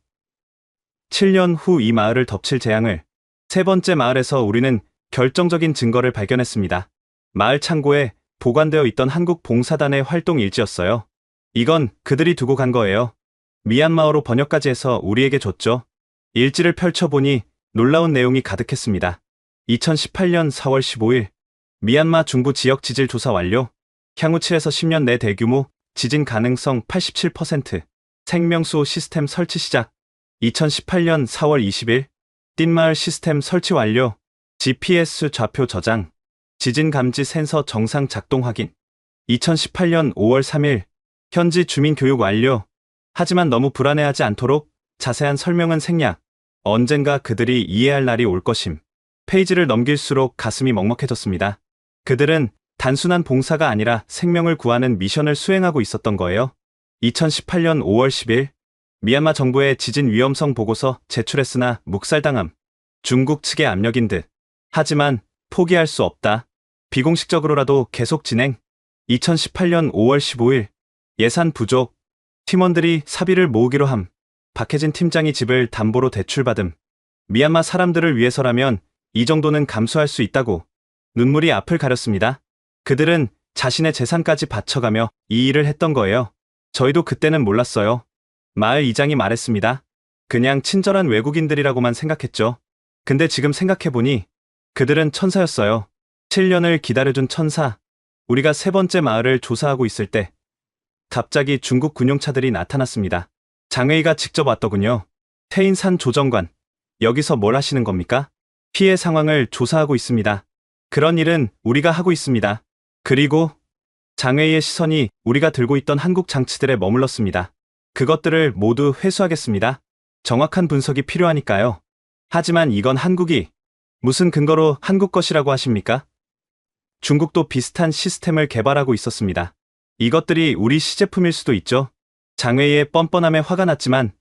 7년 후 이 마을을 덮칠 재앙을. 세 번째 마을에서 우리는 결정적인 증거를 발견했습니다. 마을 창고에 보관되어 있던 한국 봉사단의 활동 일지였어요. 이건 그들이 두고 간 거예요. 미얀마어로 번역까지 해서 우리에게 줬죠. 일지를 펼쳐보니 놀라운 내용이 가득했습니다. 2018년 4월 15일 미얀마 중부 지역 지질 조사 완료. 향후 7에서 10년 내 대규모 지진 가능성 87%. 생명수호 시스템 설치 시작. 2018년 4월 20일 띵마을 시스템 설치 완료. GPS 좌표 저장. 지진 감지 센서 정상 작동 확인. 2018년 5월 3일 현지 주민 교육 완료. 하지만 너무 불안해하지 않도록 자세한 설명은 생략. 언젠가 그들이 이해할 날이 올 것임. 페이지를 넘길수록 가슴이 먹먹해졌습니다. 그들은 단순한 봉사가 아니라 생명을 구하는 미션을 수행하고 있었던 거예요. 2018년 5월 10일 미얀마 정부의 지진 위험성 보고서 제출했으나 묵살당함. 중국 측의 압력인 듯. 하지만 포기할 수 없다. 비공식적으로라도 계속 진행. 2018년 5월 15일 예산 부족. 팀원들이 사비를 모으기로 함. 박혜진 팀장이 집을 담보로 대출받음. 미얀마 사람들을 위해서라면 이 정도는 감수할 수 있다고. 눈물이 앞을 가렸습니다. 그들은 자신의 재산까지 바쳐가며 이 일을 했던 거예요. 저희도 그때는 몰랐어요. 마을 이장이 말했습니다. 그냥 친절한 외국인들이라고만 생각했죠. 근데 지금 생각해보니 그들은 천사였어요. 7년을 기다려준 천사. 우리가 세 번째 마을을 조사하고 있을 때 갑자기 중국 군용차들이 나타났습니다. 장회의가 직접 왔더군요. 태인산 조정관, 여기서 뭘 하시는 겁니까? 피해 상황을 조사하고 있습니다. 그런 일은 우리가 하고 있습니다. 그리고 장회의의 시선이 우리가 들고 있던 한국 장치들에 머물렀습니다. 그것들을 모두 회수하겠습니다. 정확한 분석이 필요하니까요. 하지만 이건 한국이 무슨 근거로 한국 것이라고 하십니까? 중국도 비슷한 시스템을 개발하고 있었습니다. 이것들이 우리 시제품일 수도 있죠. 장회의의 뻔뻔함에 화가 났지만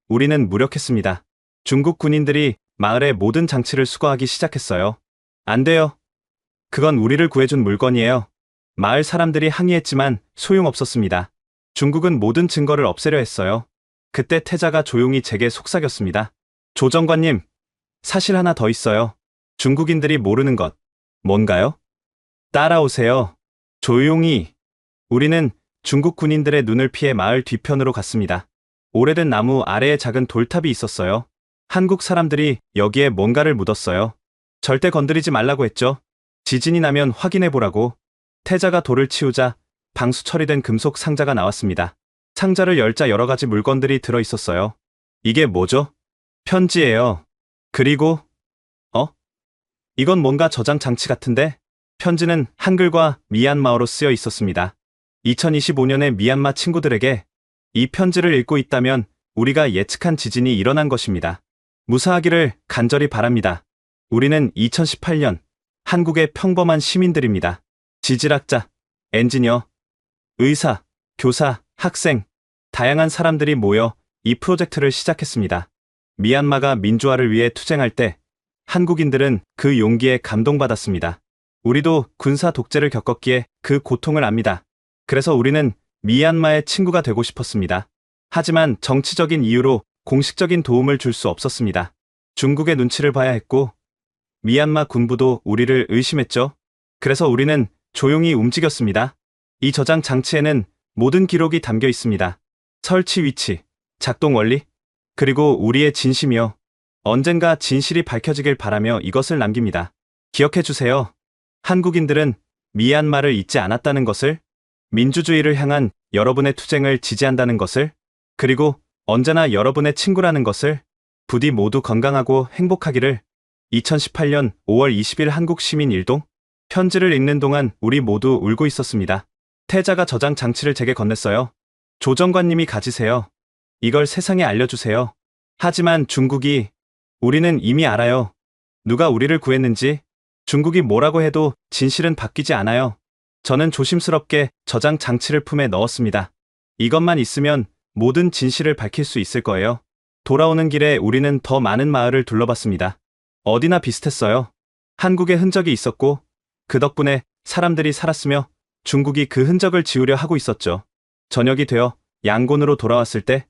우리는 무력했습니다. 중국 군인들이 마을의 모든 장치를 수거하기 시작했어요. 안 돼요. 그건 우리를 구해준 물건이에요. 마을 사람들이 항의했지만 소용없었습니다. 중국은 모든 증거를 없애려 했어요. 그때 태자가 조용히 제게 속삭였습니다. 조정관님, 사실 하나 더 있어요. 중국인들이 모르는 것. 뭔가요? 따라오세요. 조용히. 우리는 중국 군인들의 눈을 피해 마을 뒤편으로 갔습니다. 오래된 나무 아래에 작은 돌탑이 있었어요. 한국 사람들이 여기에 뭔가를 묻었어요. 절대 건드리지 말라고 했죠. 지진이 나면 확인해보라고. 태자가 돌을 치우자 방수 처리된 금속 상자가 나왔습니다. 상자를 열자 여러 가지 물건들이 들어있었어요. 이게 뭐죠? 편지예요. 그리고 이건 뭔가 저장 장치 같은데? 편지는 한글과 미얀마어로 쓰여 있었습니다. 2025년에 미얀마 친구들에게 이 편지를 읽고 있다면 우리가 예측한 지진이 일어난 것입니다. 무사하기를 간절히 바랍니다. 우리는 2018년 한국의 평범한 시민들입니다. 지질학자, 엔지니어, 의사, 교사, 학생, 다양한 사람들이 모여 이 프로젝트를 시작했습니다. 미얀마가 민주화를 위해 투쟁할 때 한국인들은 그 용기에 감동받았습니다. 우리도 군사 독재를 겪었기에 그 고통을 압니다. 그래서 우리는 미얀마의 친구가 되고 싶었습니다. 하지만 정치적인 이유로 공식적인 도움을 줄 수 없었습니다. 중국의 눈치를 봐야 했고 미얀마 군부도 우리를 의심했죠. 그래서 우리는 조용히 움직였습니다. 이 저장 장치에는 모든 기록이 담겨 있습니다. 설치 위치, 작동 원리, 그리고 우리의 진심이요. 언젠가 진실이 밝혀지길 바라며 이것을 남깁니다. 기억해 주세요. 한국인들은 미얀마를 잊지 않았다는 것을, 민주주의를 향한 여러분의 투쟁을 지지한다는 것을, 그리고 언제나 여러분의 친구라는 것을, 부디 모두 건강하고 행복하기를. 2018년 5월 20일 한국 시민 일동. 편지를 읽는 동안 우리 모두 울고 있었습니다. 태자가 저장 장치를 제게 건넸어요. 조정관님이 가지세요. 이걸 세상에 알려주세요. 하지만 중국이, 우리는 이미 알아요. 누가 우리를 구했는지. 중국이 뭐라고 해도 진실은 바뀌지 않아요. 저는 조심스럽게 저장 장치를 품에 넣었습니다. 이것만 있으면 모든 진실을 밝힐 수 있을 거예요. 돌아오는 길에 우리는 더 많은 마을을 둘러봤습니다. 어디나 비슷했어요. 한국의 흔적이 있었고 그 덕분에 사람들이 살았으며 중국이 그 흔적을 지우려 하고 있었죠. 저녁이 되어 양곤으로 돌아왔을 때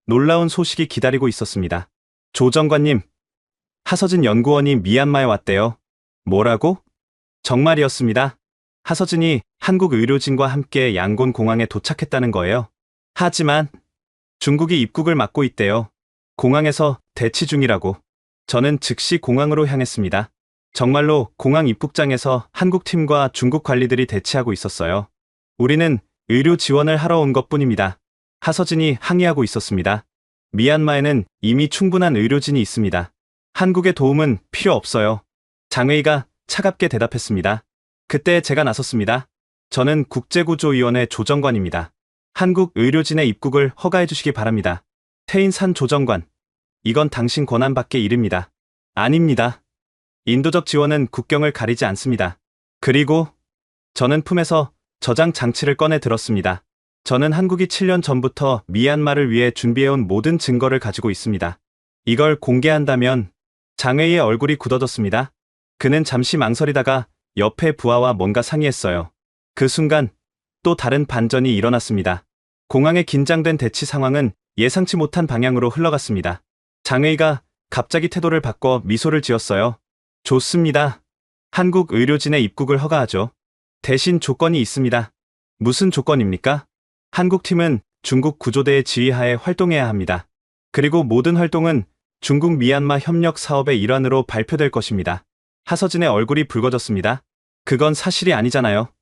놀라운 소식이 기다리고 있었습니다. 조정관님, 하서진 연구원이 미얀마에 왔대요. 뭐라고? 정말이었습니다. 하서진이 한국 의료진과 함께 양곤 공항에 도착했다는 거예요. 하지만 중국이 입국을 막고 있대요. 공항에서 대치 중이라고. 저는 즉시 공항으로 향했습니다. 정말로 공항 입국장에서 한국 팀과 중국 관리들이 대치하고 있었어요. 우리는 의료 지원을 하러 온 것뿐입니다. 하서진이 항의하고 있었습니다. 미얀마에는 이미 충분한 의료진이 있습니다. 한국의 도움은 필요 없어요. 장의가 차갑게 대답했습니다. 그때 제가 나섰습니다. 저는 국제구조위원회 조정관입니다. 한국 의료진의 입국을 허가해 주시기 바랍니다. 태인산 조정관. 이건 당신 권한 밖의 일입니다. 아닙니다. 인도적 지원은 국경을 가리지 않습니다. 그리고 저는 품에서 저장 장치를 꺼내 들었습니다. 저는 한국이 7년 전부터 미얀마를 위해 준비해온 모든 증거를 가지고 있습니다. 이걸 공개한다면. 장의의 얼굴이 굳어졌습니다. 그는 잠시 망설이다가 옆에 부하와 뭔가 상의했어요. 그 순간 또 다른 반전이 일어났습니다. 공항의 긴장된 대치 상황은 예상치 못한 방향으로 흘러갔습니다. 장의가 갑자기 태도를 바꿔 미소를 지었어요. 좋습니다. 한국 의료진의 입국을 허가하죠. 대신 조건이 있습니다. 무슨 조건입니까? 한국팀은 중국 구조대의 지휘하에 활동해야 합니다. 그리고 모든 활동은 중국 미얀마 협력 사업의 일환으로 발표될 것입니다. 하서진의 얼굴이 붉어졌습니다. 그건 사실이 아니잖아요.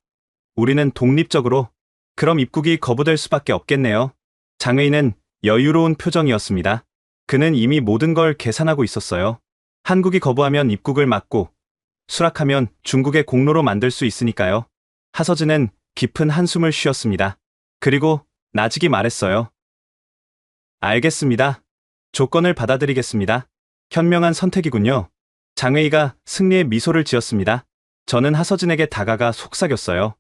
우리는 독립적으로. 그럼 입국이 거부될 수밖에 없겠네요. 장의는 여유로운 표정이었습니다. 그는 이미 모든 걸 계산하고 있었어요. 한국이 거부하면 입국을 막고 수락하면 중국의 공로로 만들 수 있으니까요. 하서진은 깊은 한숨을 쉬었습니다. 그리고 나직이 말했어요. 알겠습니다. 조건을 받아들이겠습니다. 현명한 선택이군요. 장의가 승리의 미소를 지었습니다. 저는 하서진에게 다가가 속삭였어요.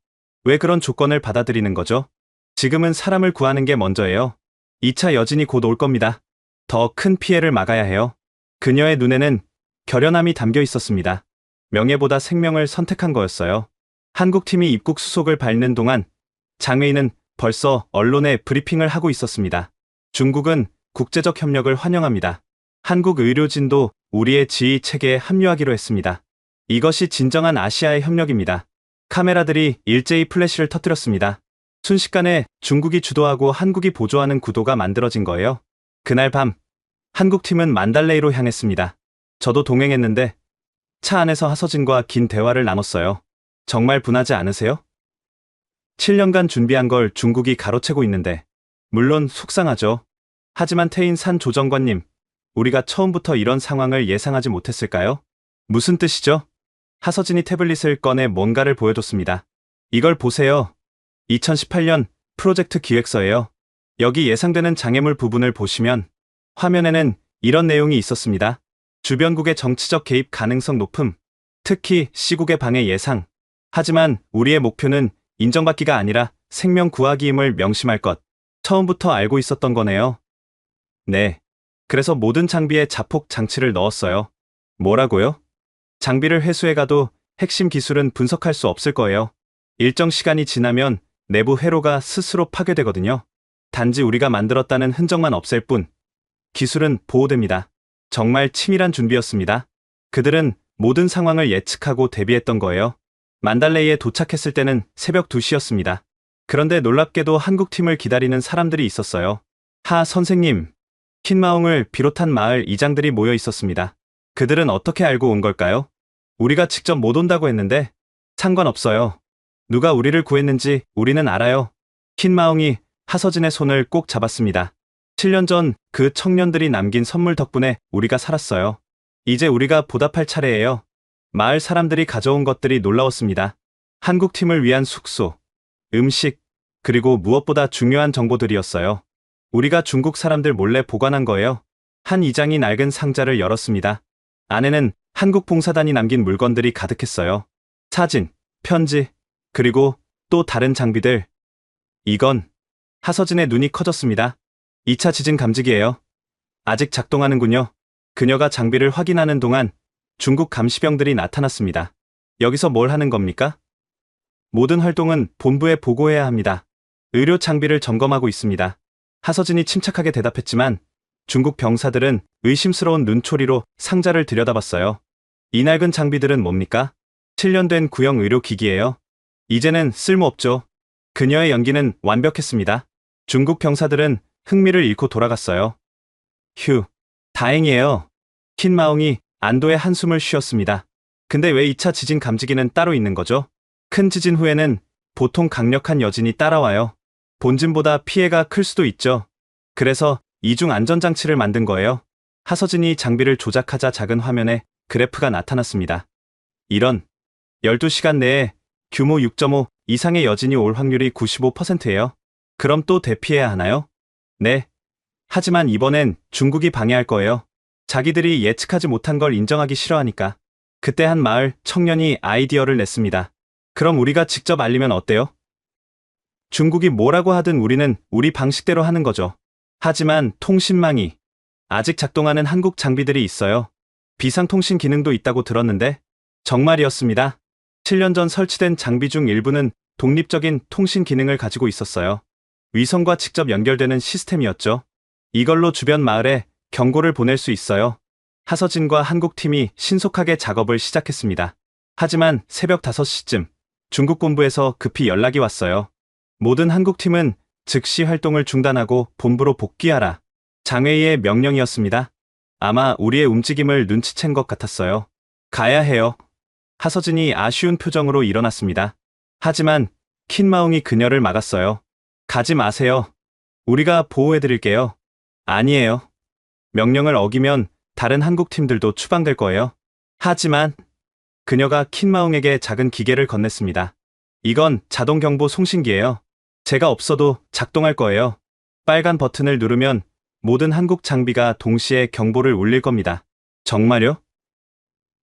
왜 그런 조건을 받아들이는 거죠? 지금은 사람을 구하는 게 먼저예요. 2차 여진이 곧 올 겁니다. 더 큰 피해를 막아야 해요. 그녀의 눈에는 결연함이 담겨 있었습니다. 명예보다 생명을 선택한 거였어요. 한국팀이 입국 수속을 밟는 동안 장의는 벌써 언론에 브리핑을 하고 있었습니다. 중국은 국제적 협력을 환영합니다. 한국 의료진도 우리의 지휘 체계에 합류하기로 했습니다. 이것이 진정한 아시아의 협력입니다. 카메라들이 일제히 플래시를 터뜨렸습니다. 순식간에 중국이 주도하고 한국이 보조하는 구도가 만들어진 거예요. 그날 밤 한국팀은 만달레이로 향했습니다. 저도 동행했는데 차 안에서 하서진과 긴 대화를 나눴어요. 정말 분하지 않으세요? 7년간 준비한 걸 중국이 가로채고 있는데. 물론 속상하죠. 하지만 태인산 조정관님, 우리가 처음부터 이런 상황을 예상하지 못했을까요? 무슨 뜻이죠? 하서진이 태블릿을 꺼내 뭔가를 보여줬습니다. 이걸 보세요. 2018년 프로젝트 기획서예요. 여기 예상되는 장애물 부분을 보시면 화면에는 이런 내용이 있었습니다. 주변국의 정치적 개입 가능성 높음, 특히 시국의 방해 예상. 하지만 우리의 목표는 인정받기가 아니라 생명 구하기임을 명심할 것. 처음부터 알고 있었던 거네요. 네. 그래서 모든 장비에 자폭 장치를 넣었어요. 뭐라고요? 장비를 회수해가도 핵심 기술은 분석할 수 없을 거예요. 일정 시간이 지나면 내부 회로가 스스로 파괴되거든요. 단지 우리가 만들었다는 흔적만 없앨 뿐. 기술은 보호됩니다. 정말 치밀한 준비였습니다. 그들은 모든 상황을 예측하고 대비했던 거예요. 만달레이에 도착했을 때는 새벽 2시였습니다. 그런데 놀랍게도 한국팀을 기다리는 사람들이 있었어요. 하 선생님, 킨마옹을 비롯한 마을 이장들이 모여 있었습니다. 그들은 어떻게 알고 온 걸까요? 우리가 직접 못 온다고 했는데 상관없어요. 누가 우리를 구했는지 우리는 알아요. 킨마옹이 하서진의 손을 꼭 잡았습니다. 7년 전 그 청년들이 남긴 선물 덕분에 우리가 살았어요. 이제 우리가 보답할 차례예요. 마을 사람들이 가져온 것들이 놀라웠습니다. 한국팀을 위한 숙소, 음식, 그리고 무엇보다 중요한 정보들이었어요. 우리가 중국 사람들 몰래 보관한 거예요. 한 이장이 낡은 상자를 열었습니다. 안에는 한국 봉사단이 남긴 물건들이 가득했어요. 사진, 편지, 그리고 또 다른 장비들. 이건 하서진의 눈이 커졌습니다. 2차 지진 감지기예요. 아직 작동하는군요. 그녀가 장비를 확인하는 동안 중국 감시병들이 나타났습니다. 여기서 뭘 하는 겁니까? 모든 활동은 본부에 보고해야 합니다. 의료 장비를 점검하고 있습니다. 하서진이 침착하게 대답했지만 중국 병사들은 의심스러운 눈초리로 상자를 들여다봤어요. 이 낡은 장비들은 뭡니까? 7년 된 구형 의료기기예요. 이제는 쓸모없죠. 그녀의 연기는 완벽했습니다. 중국 병사들은 흥미를 잃고 돌아갔어요. 휴, 다행이에요. 킨마옹이 안도의 한숨을 쉬었습니다. 근데 왜 2차 지진 감지기는 따로 있는 거죠? 큰 지진 후에는 보통 강력한 여진이 따라와요. 본진보다 피해가 클 수도 있죠. 그래서 이중 안전장치를 만든 거예요. 하서진이 장비를 조작하자 작은 화면에 그래프가 나타났습니다. 이런 12시간 내에 규모 6.5 이상의 여진이 올 확률이 95%예요. 그럼 또 대피해야 하나요? 네. 하지만 이번엔 중국이 방해할 거예요. 자기들이 예측하지 못한 걸 인정하기 싫어하니까. 그때 한 마을 청년이 아이디어를 냈습니다. 그럼 우리가 직접 알리면 어때요? 중국이 뭐라고 하든 우리는 우리 방식대로 하는 거죠. 하지만 통신망이 아직 작동하는 한국 장비들이 있어요. 비상통신 기능도 있다고 들었는데 정말이었습니다. 7년 전 설치된 장비 중 일부는 독립적인 통신 기능을 가지고 있었어요. 위성과 직접 연결되는 시스템이었죠. 이걸로 주변 마을에 경고를 보낼 수 있어요. 하서진과 한국팀이 신속하게 작업을 시작했습니다. 하지만 새벽 5시쯤 중국 본부에서 급히 연락이 왔어요. 모든 한국팀은 즉시 활동을 중단하고 본부로 복귀하라. 장회의의 명령이었습니다. 아마 우리의 움직임을 눈치챈 것 같았어요. 가야 해요. 하서진이 아쉬운 표정으로 일어났습니다. 하지만 킨마옹이 그녀를 막았어요. 가지 마세요. 우리가 보호해드릴게요. 아니에요. 명령을 어기면 다른 한국팀들도 추방될 거예요. 하지만 그녀가 킨마옹에게 작은 기계를 건넸습니다. 이건 자동 경보 송신기예요. 제가 없어도 작동할 거예요. 빨간 버튼을 누르면 모든 한국 장비가 동시에 경보를 울릴 겁니다. 정말요?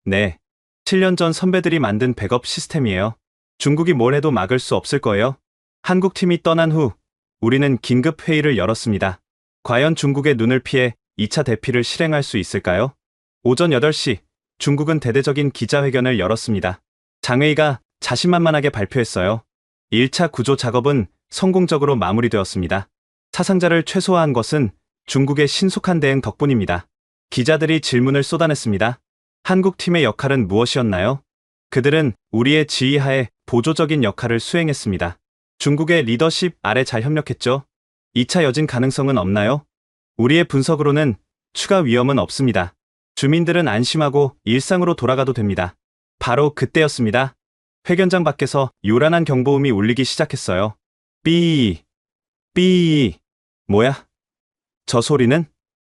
네. 7년 전 선배들이 만든 백업 시스템이에요. 중국이 뭘 해도 막을 수 없을 거예요. 한국팀이 떠난 후 우리는 긴급 회의를 열었습니다. 과연 중국의 눈을 피해 2차 대피를 실행할 수 있을까요? 오전 8시 중국은 대대적인 기자회견을 열었습니다. 장회의가 자신만만하게 발표했어요. 1차 구조 작업은 성공적으로 마무리되었습니다. 사상자를 최소화한 것은 중국의 신속한 대응 덕분입니다. 기자들이 질문을 쏟아냈습니다. 한국팀의 역할은 무엇이었나요? 그들은 우리의 지휘하에 보조적인 역할을 수행했습니다. 중국의 리더십 아래 잘 협력했죠. 2차 여진 가능성은 없나요? 우리의 분석으로는 추가 위험은 없습니다. 주민들은 안심하고 일상으로 돌아가도 됩니다. 바로 그때였습니다. 회견장 밖에서 요란한 경보음이 울리기 시작했어요. 삐, 삐, 뭐야? 저 소리는?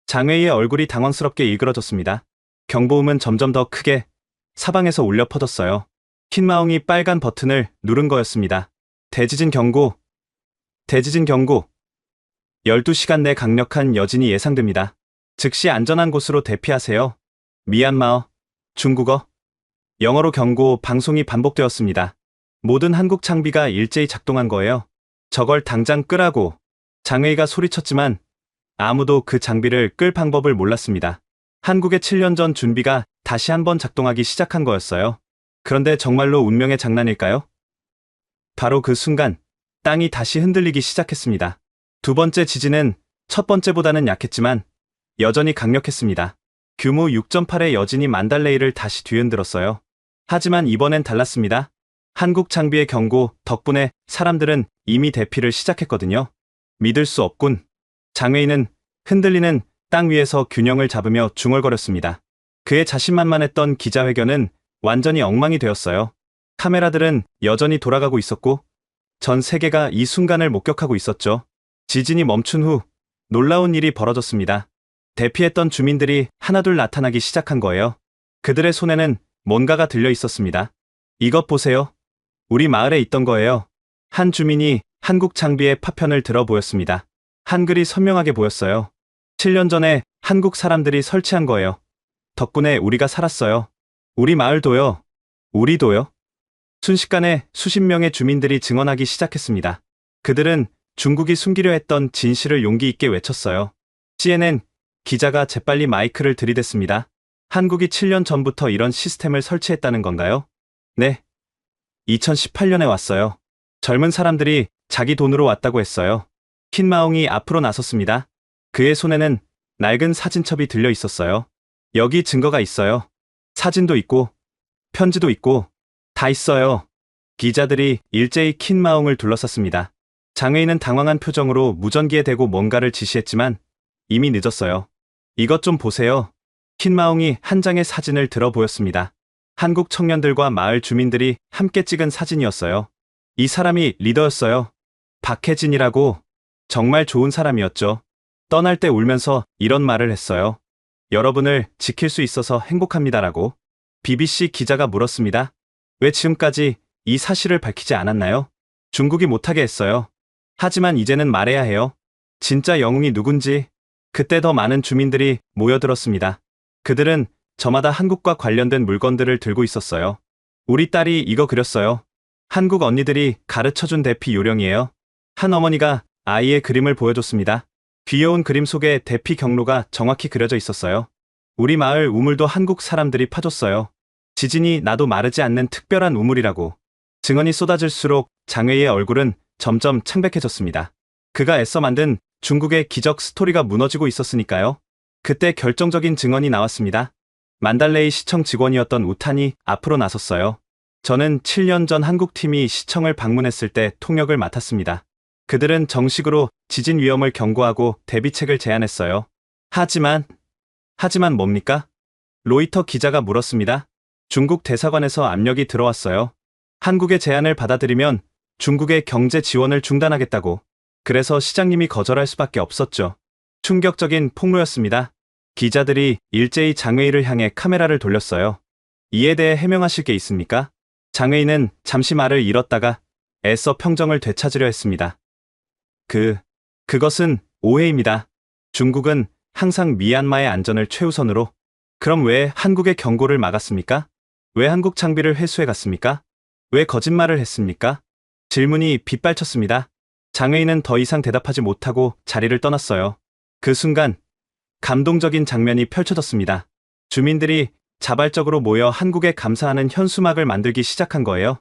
장회의의 얼굴이 당황스럽게 일그러졌습니다. 경보음은 점점 더 크게 사방에서 울려 퍼졌어요. 킨마옹이 빨간 버튼을 누른 거였습니다. 대지진 경고. 대지진 경고. 12시간 내 강력한 여진이 예상됩니다. 즉시 안전한 곳으로 대피하세요. 미얀마어, 중국어, 영어로 경고 방송이 반복되었습니다. 모든 한국 장비가 일제히 작동한 거예요. 저걸 당장 끄라고 장웨이가 소리쳤지만 아무도 그 장비를 끌 방법을 몰랐습니다. 한국의 7년 전 준비가 다시 한번 작동하기 시작한 거였어요. 그런데 정말로 운명의 장난일까요? 바로 그 순간 땅이 다시 흔들리기 시작했습니다. 두 번째 지진은 첫 번째보다는 약했지만 여전히 강력했습니다. 규모 6.8의 여진이 만달레이를 다시 뒤흔들었어요. 하지만 이번엔 달랐습니다. 한국 장비의 경고 덕분에 사람들은 이미 대피를 시작했거든요. 믿을 수 없군. 장웨이는 흔들리는 땅 위에서 균형을 잡으며 중얼거렸습니다. 그의 자신만만했던 기자회견은 완전히 엉망이 되었어요. 카메라들은 여전히 돌아가고 있었고 전 세계가 이 순간을 목격하고 있었죠. 지진이 멈춘 후 놀라운 일이 벌어졌습니다. 대피했던 주민들이 하나둘 나타나기 시작한 거예요. 그들의 손에는 뭔가가 들려 있었습니다. 이것 보세요. 우리 마을에 있던 거예요. 한 주민이 한국 장비의 파편을 들어 보였습니다. 한글이 선명하게 보였어요. 7년 전에 한국 사람들이 설치한 거예요. 덕분에 우리가 살았어요. 우리 마을도요. 우리도요. 순식간에 수십 명의 주민들이 증언하기 시작했습니다. 그들은 중국이 숨기려 했던 진실을 용기 있게 외쳤어요. CNN 기자가 재빨리 마이크를 들이댔습니다. 한국이 7년 전부터 이런 시스템을 설치했다는 건가요? 네. 2018년에 왔어요. 젊은 사람들이 자기 돈으로 왔다고 했어요. 킨마옹이 앞으로 나섰습니다. 그의 손에는 낡은 사진첩이 들려 있었어요. 여기 증거가 있어요. 사진도 있고 편지도 있고 다 있어요. 기자들이 일제히 킨마옹을 둘러쌌습니다. 장웨이는 당황한 표정으로 무전기에 대고 뭔가를 지시했지만 이미 늦었어요. 이것 좀 보세요. 킨마옹이 한 장의 사진을 들어 보였습니다. 한국 청년들과 마을 주민들이 함께 찍은 사진이었어요. 이 사람이 리더였어요. 박혜진이라고. 정말 좋은 사람이었죠. 떠날 때 울면서 이런 말을 했어요. 여러분을 지킬 수 있어서 행복합니다라고. BBC 기자가 물었습니다. 왜 지금까지 이 사실을 밝히지 않았나요? 중국이 못하게 했어요. 하지만 이제는 말해야 해요. 진짜 영웅이 누군지. 그때 더 많은 주민들이 모여들었습니다. 그들은 저마다 한국과 관련된 물건들을 들고 있었어요. 우리 딸이 이거 그렸어요. 한국 언니들이 가르쳐준 대피 요령이에요. 한 어머니가 아이의 그림을 보여줬습니다. 귀여운 그림 속에 대피 경로가 정확히 그려져 있었어요. 우리 마을 우물도 한국 사람들이 파줬어요. 지진이 나도 마르지 않는 특별한 우물이라고. 증언이 쏟아질수록 장웨이의 얼굴은 점점 창백해졌습니다. 그가 애써 만든 중국의 기적 스토리가 무너지고 있었으니까요. 그때 결정적인 증언이 나왔습니다. 만달레이 시청 직원이었던 우탄이 앞으로 나섰어요. 저는 7년 전 한국팀이 시청을 방문했을 때 통역을 맡았습니다. 그들은 정식으로 지진 위험을 경고하고 대비책을 제안했어요. 하지만 뭡니까? 로이터 기자가 물었습니다. 중국 대사관에서 압력이 들어왔어요. 한국의 제안을 받아들이면 중국의 경제 지원을 중단하겠다고. 그래서 시장님이 거절할 수밖에 없었죠. 충격적인 폭로였습니다. 기자들이 일제히 장웨이를 향해 카메라를 돌렸어요. 이에 대해 해명하실 게 있습니까? 장웨이는 잠시 말을 잃었다가 애써 평정을 되찾으려 했습니다. 그것은 오해입니다. 중국은 항상 미얀마의 안전을 최우선으로. 그럼 왜 한국의 경고를 막았습니까? 왜 한국 장비를 회수해 갔습니까? 왜 거짓말을 했습니까? 질문이 빗발쳤습니다. 장웨이는 더 이상 대답하지 못하고 자리를 떠났어요. 그 순간 감동적인 장면이 펼쳐졌습니다. 주민들이 자발적으로 모여 한국에 감사하는 현수막을 만들기 시작한 거예요.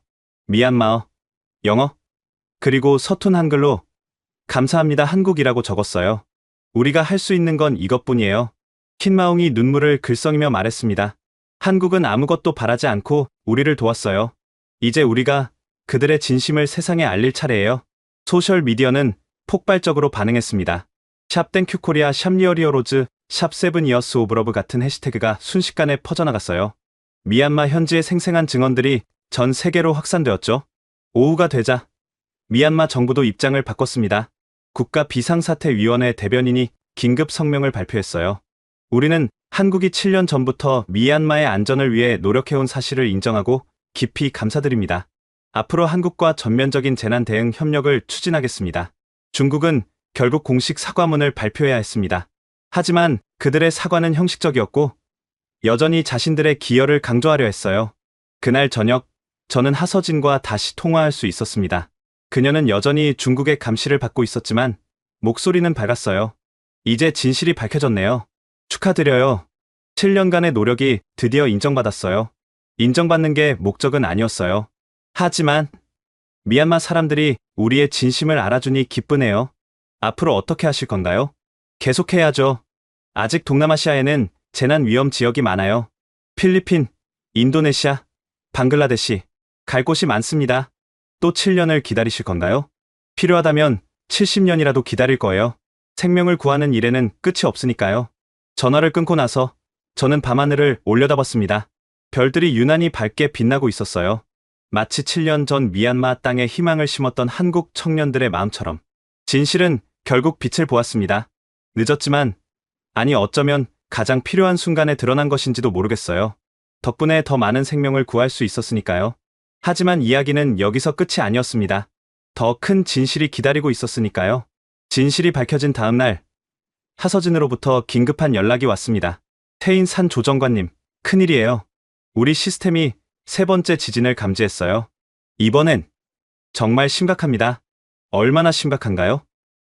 미얀마어, 영어, 그리고 서툰 한글로 감사합니다 한국이라고 적었어요. 우리가 할 수 있는 건 이것뿐이에요. 킨마옹이 눈물을 글썽이며 말했습니다. 한국은 아무것도 바라지 않고 우리를 도왔어요. 이제 우리가 그들의 진심을 세상에 알릴 차례예요. 소셜미디어는 폭발적으로 반응했습니다. 샵 땡큐코리아, 샵 리어리어로즈, 샵 세븐이어스 오브 러브 같은 해시태그가 순식간에 퍼져나갔어요. 미얀마 현지의 생생한 증언들이 전 세계로 확산되었죠. 오후가 되자 미얀마 정부도 입장을 바꿨습니다. 국가비상사태위원회 대변인이 긴급 성명을 발표했어요. 우리는 한국이 7년 전부터 미얀마의 안전을 위해 노력해온 사실을 인정하고 깊이 감사드립니다. 앞으로 한국과 전면적인 재난 대응 협력을 추진하겠습니다. 중국은 결국 공식 사과문을 발표해야 했습니다. 하지만 그들의 사과는 형식적이었고 여전히 자신들의 기여를 강조하려 했어요. 그날 저녁 저는 하서진과 다시 통화할 수 있었습니다. 그녀는 여전히 중국의 감시를 받고 있었지만 목소리는 밝았어요. 이제 진실이 밝혀졌네요. 축하드려요. 7년간의 노력이 드디어 인정받았어요. 인정받는 게 목적은 아니었어요. 하지만 미얀마 사람들이 우리의 진심을 알아주니 기쁘네요. 앞으로 어떻게 하실 건가요? 계속해야죠. 아직 동남아시아에는 재난 위험 지역이 많아요. 필리핀, 인도네시아, 방글라데시, 갈 곳이 많습니다. 또 7년을 기다리실 건가요? 필요하다면 70년이라도 기다릴 거예요. 생명을 구하는 일에는 끝이 없으니까요. 전화를 끊고 나서 저는 밤하늘을 올려다봤습니다. 별들이 유난히 밝게 빛나고 있었어요. 마치 7년 전 미얀마 땅에 희망을 심었던 한국 청년들의 마음처럼. 진실은 결국 빛을 보았습니다. 늦었지만, 아니 어쩌면 가장 필요한 순간에 드러난 것인지도 모르겠어요. 덕분에 더 많은 생명을 구할 수 있었으니까요. 하지만 이야기는 여기서 끝이 아니었습니다. 더 큰 진실이 기다리고 있었으니까요. 진실이 밝혀진 다음 날, 하서진으로부터 긴급한 연락이 왔습니다. 태인산 조정관님, 큰일이에요. 우리 시스템이 세 번째 지진을 감지했어요. 이번엔 정말 심각합니다. 얼마나 심각한가요?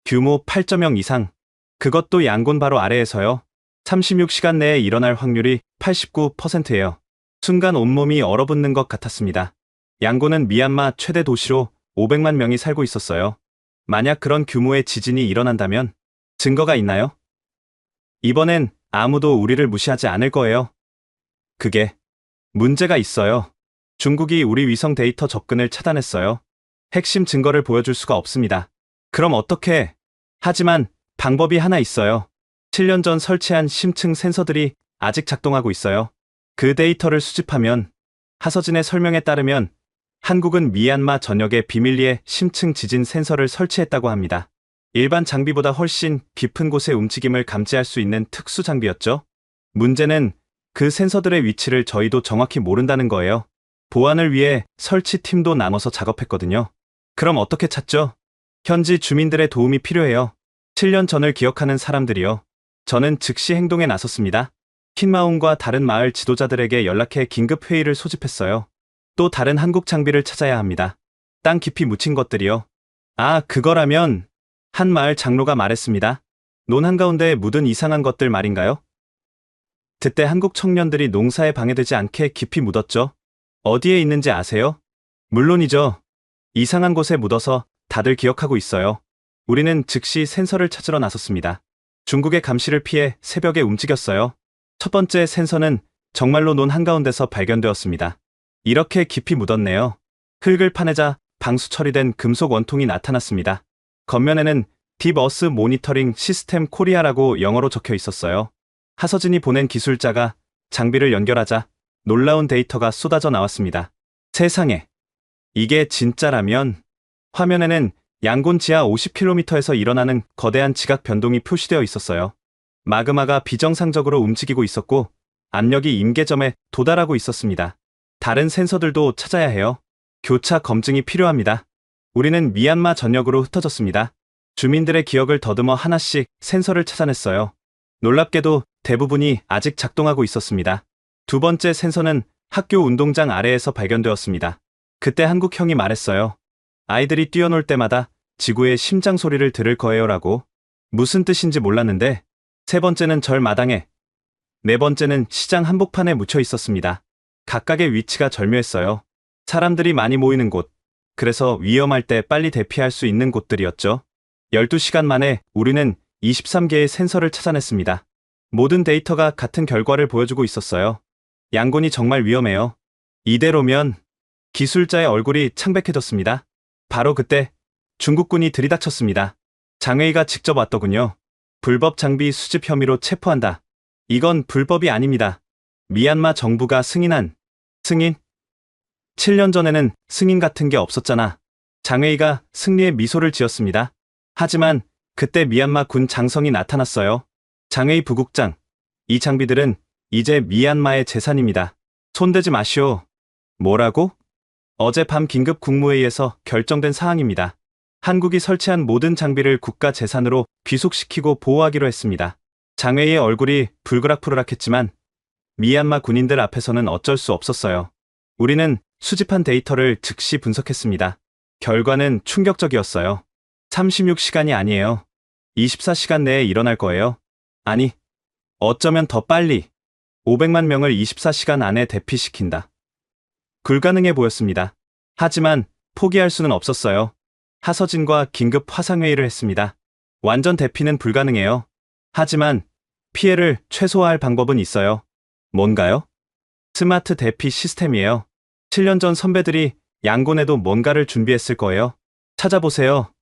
규모 8.0 이상. 그것도 양곤 바로 아래에서요. 36시간 내에 일어날 확률이 89%예요. 순간 온몸이 얼어붙는 것 같았습니다. 양곤은 미얀마 최대 도시로 500만 명이 살고 있었어요. 만약 그런 규모의 지진이 일어난다면 증거가 있나요? 이번엔 아무도 우리를 무시하지 않을 거예요. 그게 문제가 있어요. 중국이 우리 위성 데이터 접근을 차단했어요. 핵심 증거를 보여줄 수가 없습니다. 그럼 어떻게? 하지만 방법이 하나 있어요. 7년 전 설치한 심층 센서들이 아직 작동하고 있어요. 그 데이터를 수집하면 하서진의 설명에 따르면 한국은 미얀마 전역에 비밀리에 심층 지진 센서를 설치했다고 합니다. 일반 장비보다 훨씬 깊은 곳의 움직임을 감지할 수 있는 특수 장비였죠. 문제는 그 센서들의 위치를 저희도 정확히 모른다는 거예요. 보안을 위해 설치팀도 나눠서 작업했거든요. 그럼 어떻게 찾죠? 현지 주민들의 도움이 필요해요. 7년 전을 기억하는 사람들이요. 저는 즉시 행동에 나섰습니다. 킨마운과 다른 마을 지도자들에게 연락해 긴급 회의를 소집했어요. 또 다른 한국 장비를 찾아야 합니다. 땅 깊이 묻힌 것들이요. 아, 그거라면 한 마을 장로가 말했습니다. 논 한가운데 묻은 이상한 것들 말인가요? 그때 한국 청년들이 농사에 방해되지 않게 깊이 묻었죠. 어디에 있는지 아세요? 물론이죠. 이상한 곳에 묻어서 다들 기억하고 있어요. 우리는 즉시 센서를 찾으러 나섰습니다. 중국의 감시를 피해 새벽에 움직였어요. 첫 번째 센서는 정말로 논 한가운데서 발견되었습니다. 이렇게 깊이 묻었네요. 흙을 파내자 방수 처리된 금속 원통이 나타났습니다. 겉면에는 딥 어스 모니터링 시스템 코리아라고 영어로 적혀 있었어요. 하서진이 보낸 기술자가 장비를 연결하자 놀라운 데이터가 쏟아져 나왔습니다. 세상에, 이게 진짜라면 화면에는 양곤 지하 50km에서 일어나는 거대한 지각 변동이 표시되어 있었어요. 마그마가 비정상적으로 움직이고 있었고 압력이 임계점에 도달하고 있었습니다. 다른 센서들도 찾아야 해요. 교차 검증이 필요합니다. 우리는 미얀마 전역으로 흩어졌습니다. 주민들의 기억을 더듬어 하나씩 센서를 찾아냈어요. 놀랍게도 대부분이 아직 작동하고 있었습니다. 두 번째 센서는 학교 운동장 아래에서 발견되었습니다. 그때 한국 형이 말했어요. 아이들이 뛰어놀 때마다 지구의 심장 소리를 들을 거예요라고. 무슨 뜻인지 몰랐는데 세 번째는 절 마당에, 네 번째는 시장 한복판에 묻혀 있었습니다. 각각의 위치가 절묘했어요. 사람들이 많이 모이는 곳, 그래서 위험할 때 빨리 대피할 수 있는 곳들이었죠. 12시간 만에 우리는 23개의 센서를 찾아냈습니다. 모든 데이터가 같은 결과를 보여주고 있었어요. 양곤이 정말 위험해요. 이대로면 기술자의 얼굴이 창백해졌습니다. 바로 그때 중국군이 들이닥쳤습니다. 장회의가 직접 왔더군요. 불법 장비 수집 혐의로 체포한다. 이건 불법이 아닙니다. 미얀마 정부가 승인한. 승인? 7년 전에는 승인 같은 게 없었잖아. 장회의가 승리의 미소를 지었습니다. 하지만 그때 미얀마 군 장성이 나타났어요. 장회의 부국장, 이 장비들은 이제 미얀마의 재산입니다. 손대지 마시오. 뭐라고? 어젯밤 긴급 국무회의에서 결정된 사항입니다. 한국이 설치한 모든 장비를 국가 재산으로 귀속시키고 보호하기로 했습니다. 장웨이의 얼굴이 불그락푸르락했지만 미얀마 군인들 앞에서는 어쩔 수 없었어요. 우리는 수집한 데이터를 즉시 분석했습니다. 결과는 충격적이었어요. 36시간이 아니에요. 24시간 내에 일어날 거예요. 아니, 어쩌면 더 빨리 500만 명을 24시간 안에 대피시킨다. 불가능해 보였습니다. 하지만 포기할 수는 없었어요. 하서진과 긴급 화상회의를 했습니다. 완전 대피는 불가능해요. 하지만 피해를 최소화할 방법은 있어요. 뭔가요? 스마트 대피 시스템이에요. 7년 전 선배들이 양곤에도 뭔가를 준비했을 거예요. 찾아보세요.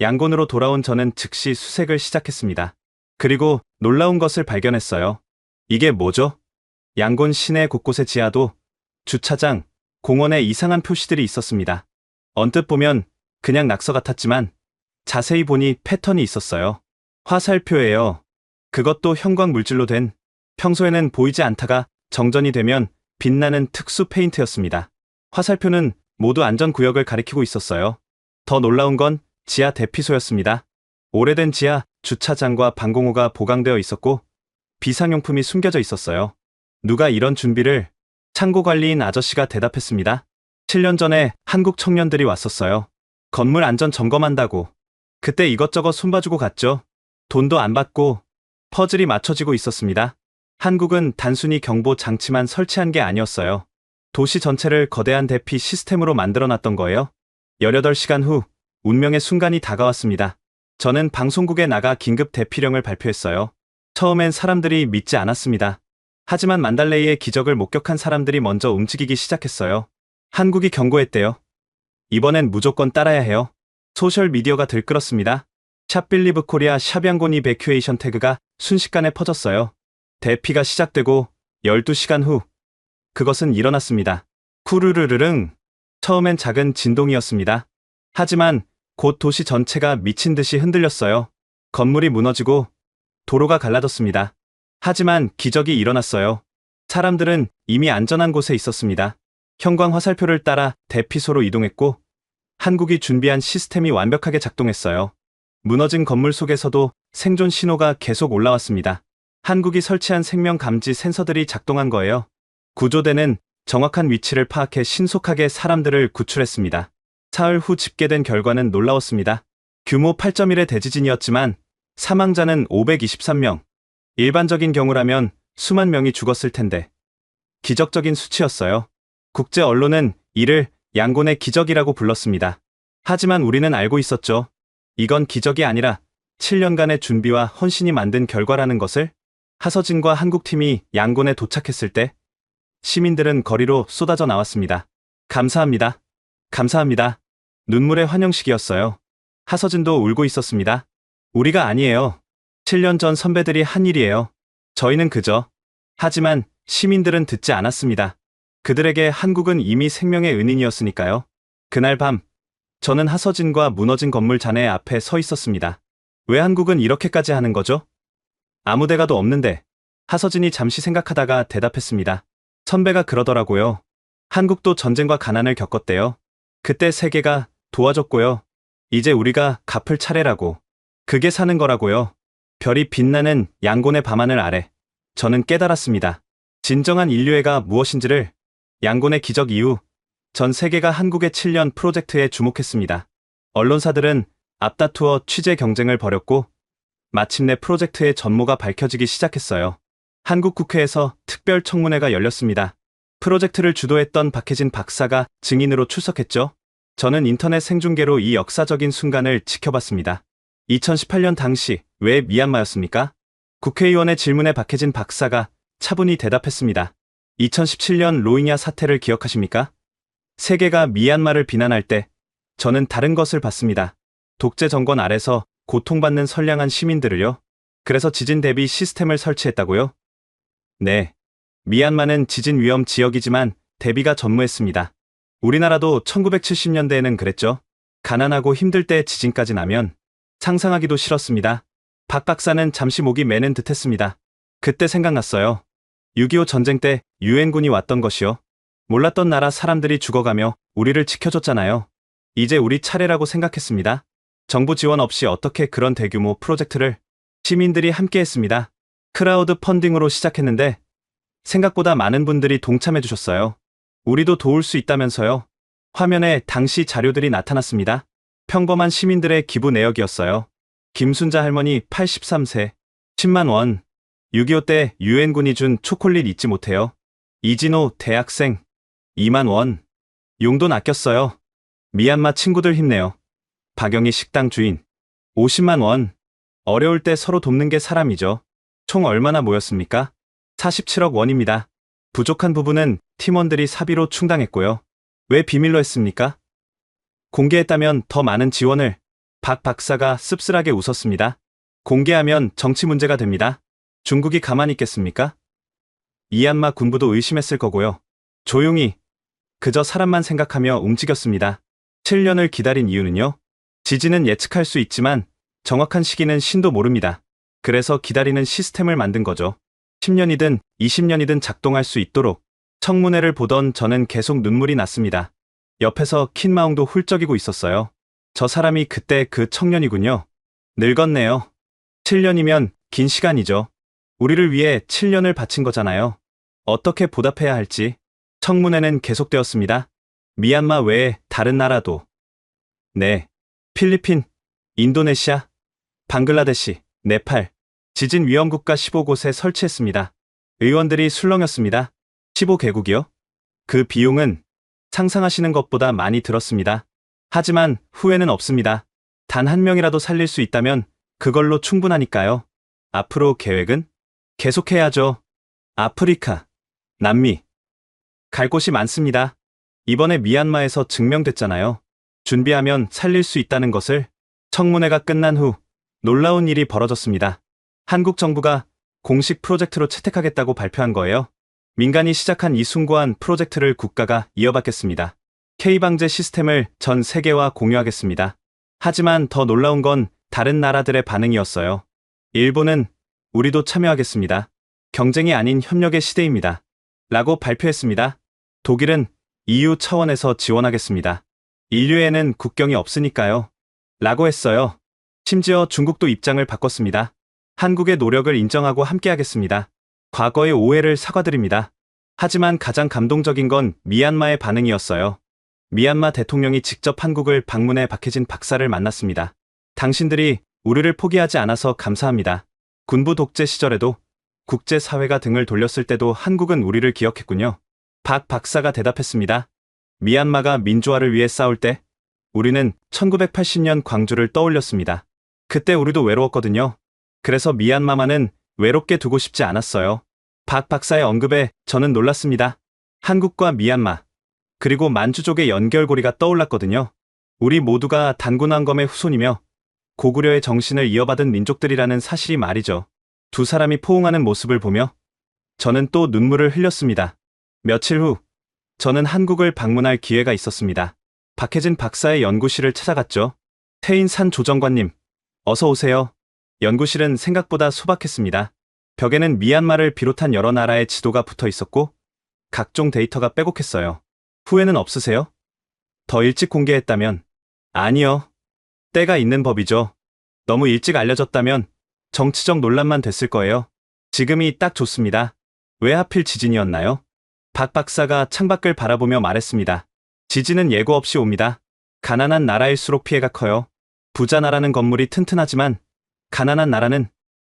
양곤으로 돌아온 저는 즉시 수색을 시작했습니다. 그리고 놀라운 것을 발견했어요. 이게 뭐죠? 양곤 시내 곳곳의 지하도, 주차장, 공원에 이상한 표시들이 있었습니다. 언뜻 보면 그냥 낙서 같았지만 자세히 보니 패턴이 있었어요. 화살표예요. 그것도 형광 물질로 된, 평소에는 보이지 않다가 정전이 되면 빛나는 특수 페인트였습니다. 화살표는 모두 안전구역을 가리키고 있었어요. 더 놀라운 건 지하 대피소였습니다. 오래된 지하 주차장과 방공호가 보강되어 있었고 비상용품이 숨겨져 있었어요. 누가 이런 준비를? 창고관리인 아저씨가 대답했습니다. 7년 전에 한국 청년들이 왔었어요. 건물 안전 점검한다고. 그때 이것저것 손봐주고 갔죠. 돈도 안 받고 퍼즐이 맞춰지고 있었습니다. 한국은 단순히 경보 장치만 설치한 게 아니었어요. 도시 전체를 거대한 대피 시스템으로 만들어놨던 거예요. 18시간 후 운명의 순간이 다가왔습니다. 저는 방송국에 나가 긴급 대피령을 발표했어요. 처음엔 사람들이 믿지 않았습니다. 하지만 만달레이의 기적을 목격한 사람들이 먼저 움직이기 시작했어요. 한국이 경고했대요. 이번엔 무조건 따라야 해요. 소셜미디어가 들끓었습니다. 샵 빌리브 코리아 샵 양곤 이베큐에이션 태그가 순식간에 퍼졌어요. 대피가 시작되고 12시간 후 그것은 일어났습니다. 쿠르르르릉. 처음엔 작은 진동이었습니다. 하지만 곧 도시 전체가 미친 듯이 흔들렸어요. 건물이 무너지고 도로가 갈라졌습니다. 하지만 기적이 일어났어요. 사람들은 이미 안전한 곳에 있었습니다. 형광 화살표를 따라 대피소로 이동했고 한국이 준비한 시스템이 완벽하게 작동했어요. 무너진 건물 속에서도 생존 신호가 계속 올라왔습니다. 한국이 설치한 생명 감지 센서들이 작동한 거예요. 구조대는 정확한 위치를 파악해 신속하게 사람들을 구출했습니다. 사흘 후 집계된 결과는 놀라웠습니다. 규모 8.1의 대지진이었지만 사망자는 523명. 일반적인 경우라면 수만 명이 죽었을 텐데 기적적인 수치였어요. 국제 언론은 이를 양곤의 기적이라고 불렀습니다. 하지만 우리는 알고 있었죠. 이건 기적이 아니라 7년간의 준비와 헌신이 만든 결과라는 것을. 하서진과 한국팀이 양곤에 도착했을 때 시민들은 거리로 쏟아져 나왔습니다. 감사합니다. 감사합니다. 눈물의 환영식이었어요. 하서진도 울고 있었습니다. 우리가 아니에요. 7년 전 선배들이 한 일이에요. 저희는 그저. 하지만 시민들은 듣지 않았습니다. 그들에게 한국은 이미 생명의 은인이었으니까요. 그날 밤 저는 하서진과 무너진 건물 잔해 앞에 서 있었습니다. 왜 한국은 이렇게까지 하는 거죠? 아무 데가도 없는데. 하서진이 잠시 생각하다가 대답했습니다. 선배가 그러더라고요. 한국도 전쟁과 가난을 겪었대요. 그때 세계가 도와줬고요. 이제 우리가 갚을 차례라고. 그게 사는 거라고요. 별이 빛나는 양곤의 밤하늘 아래 저는 깨달았습니다. 진정한 인류애가 무엇인지를. 양곤의 기적 이후 전 세계가 한국의 7년 프로젝트에 주목했습니다. 언론사들은 앞다투어 취재 경쟁을 벌였고 마침내 프로젝트의 전모가 밝혀지기 시작했어요. 한국 국회에서 특별 청문회가 열렸습니다. 프로젝트를 주도했던 박혜진 박사가 증인으로 출석했죠. 저는 인터넷 생중계로 이 역사적인 순간을 지켜봤습니다. 2018년 당시 왜 미얀마였습니까? 국회의원의 질문에 박혜진 박사가 차분히 대답했습니다. 2017년 로힝야 사태를 기억하십니까? 세계가 미얀마를 비난할 때 저는 다른 것을 봤습니다. 독재 정권 아래서 고통받는 선량한 시민들을요. 그래서 지진 대비 시스템을 설치했다고요? 네. 미얀마는 지진 위험 지역이지만 대비가 전무했습니다. 우리나라도 1970년대에는 그랬죠. 가난하고 힘들 때 지진까지 나면 상상하기도 싫었습니다. 박 박사는 잠시 목이 메는 듯했습니다. 그때 생각났어요. 6.25 전쟁 때 유엔군이 왔던 것이요. 몰랐던 나라 사람들이 죽어가며 우리를 지켜줬잖아요. 이제 우리 차례라고 생각했습니다. 정부 지원 없이 어떻게 그런 대규모 프로젝트를. 시민들이 함께 했습니다. 크라우드 펀딩으로 시작했는데 생각보다 많은 분들이 동참해 주셨어요. 우리도 도울 수 있다면서요. 화면에 당시 자료들이 나타났습니다. 평범한 시민들의 기부 내역이었어요. 김순자 할머니 83세, 10만 원. 6.25 때 유엔군이 준 초콜릿 잊지 못해요. 이진호 대학생, 2만 원. 용돈 아꼈어요. 미얀마 친구들 힘내요. 박영희 식당 주인, 50만 원. 어려울 때 서로 돕는 게 사람이죠. 총 얼마나 모였습니까? 47억 원입니다. 부족한 부분은 팀원들이 사비로 충당했고요. 왜 비밀로 했습니까? 공개했다면 더 많은 지원을. 박 박사가 씁쓸하게 웃었습니다. 공개하면 정치 문제가 됩니다. 중국이 가만히 있겠습니까? 미얀마 군부도 의심했을 거고요. 조용히 그저 사람만 생각하며 움직였습니다. 7년을 기다린 이유는요? 지지는 예측할 수 있지만 정확한 시기는 신도 모릅니다. 그래서 기다리는 시스템을 만든 거죠. 10년이든 20년이든 작동할 수 있도록. 청문회를 보던 저는 계속 눈물이 났습니다. 옆에서 킨마웅도 훌쩍이고 있었어요. 저 사람이 그때 그 청년이군요. 늙었네요. 7년이면 긴 시간이죠. 우리를 위해 7년을 바친 거잖아요. 어떻게 보답해야 할지. 청문회는 계속되었습니다. 미얀마 외에 다른 나라도. 네. 필리핀, 인도네시아, 방글라데시, 네팔, 지진 위험국가 15곳에 설치했습니다. 의원들이 술렁였습니다. 15개국이요? 그 비용은 상상하시는 것보다 많이 들었습니다. 하지만 후회는 없습니다. 단 한 명이라도 살릴 수 있다면 그걸로 충분하니까요. 앞으로 계획은? 계속해야죠. 아프리카, 남미. 갈 곳이 많습니다. 이번에 미얀마에서 증명됐잖아요. 준비하면 살릴 수 있다는 것을. 청문회가 끝난 후 놀라운 일이 벌어졌습니다. 한국 정부가 공식 프로젝트로 채택하겠다고 발표한 거예요. 민간이 시작한 이 숭고한 프로젝트를 국가가 이어받겠습니다. K방제 시스템을 전 세계와 공유하겠습니다. 하지만 더 놀라운 건 다른 나라들의 반응이었어요. 일본은 우리도 참여하겠습니다. 경쟁이 아닌 협력의 시대입니다. 라고 발표했습니다. 독일은 EU 차원에서 지원하겠습니다. 인류에는 국경이 없으니까요. 라고 했어요. 심지어 중국도 입장을 바꿨습니다. 한국의 노력을 인정하고 함께하겠습니다. 과거의 오해를 사과드립니다. 하지만 가장 감동적인 건 미얀마의 반응이었어요. 미얀마 대통령이 직접 한국을 방문해 박해진 박사를 만났습니다. 당신들이 우리를 포기하지 않아서 감사합니다. 군부 독재 시절에도 국제사회가 등을 돌렸을 때도 한국은 우리를 기억했군요. 박 박사가 대답했습니다. 미얀마가 민주화를 위해 싸울 때 우리는 1980년 광주를 떠올렸습니다. 그때 우리도 외로웠거든요. 그래서 미얀마만은 외롭게 두고 싶지 않았어요. 박 박사의 언급에 저는 놀랐습니다. 한국과 미얀마, 그리고 만주족의 연결고리가 떠올랐거든요. 우리 모두가 단군왕검의 후손이며 고구려의 정신을 이어받은 민족들이라는 사실이 말이죠. 두 사람이 포옹하는 모습을 보며 저는 또 눈물을 흘렸습니다. 며칠 후 저는 한국을 방문할 기회가 있었습니다. 박혜진 박사의 연구실을 찾아갔죠. 태인산 조정관님, 어서 오세요. 연구실은 생각보다 소박했습니다. 벽에는 미얀마를 비롯한 여러 나라의 지도가 붙어 있었고 각종 데이터가 빼곡했어요. 후회는 없으세요? 더 일찍 공개했다면? 아니요. 때가 있는 법이죠. 너무 일찍 알려졌다면 정치적 논란만 됐을 거예요. 지금이 딱 좋습니다. 왜 하필 지진이었나요? 박 박사가 창밖을 바라보며 말했습니다. 지진은 예고 없이 옵니다. 가난한 나라일수록 피해가 커요. 부자 나라는 건물이 튼튼하지만 가난한 나라는.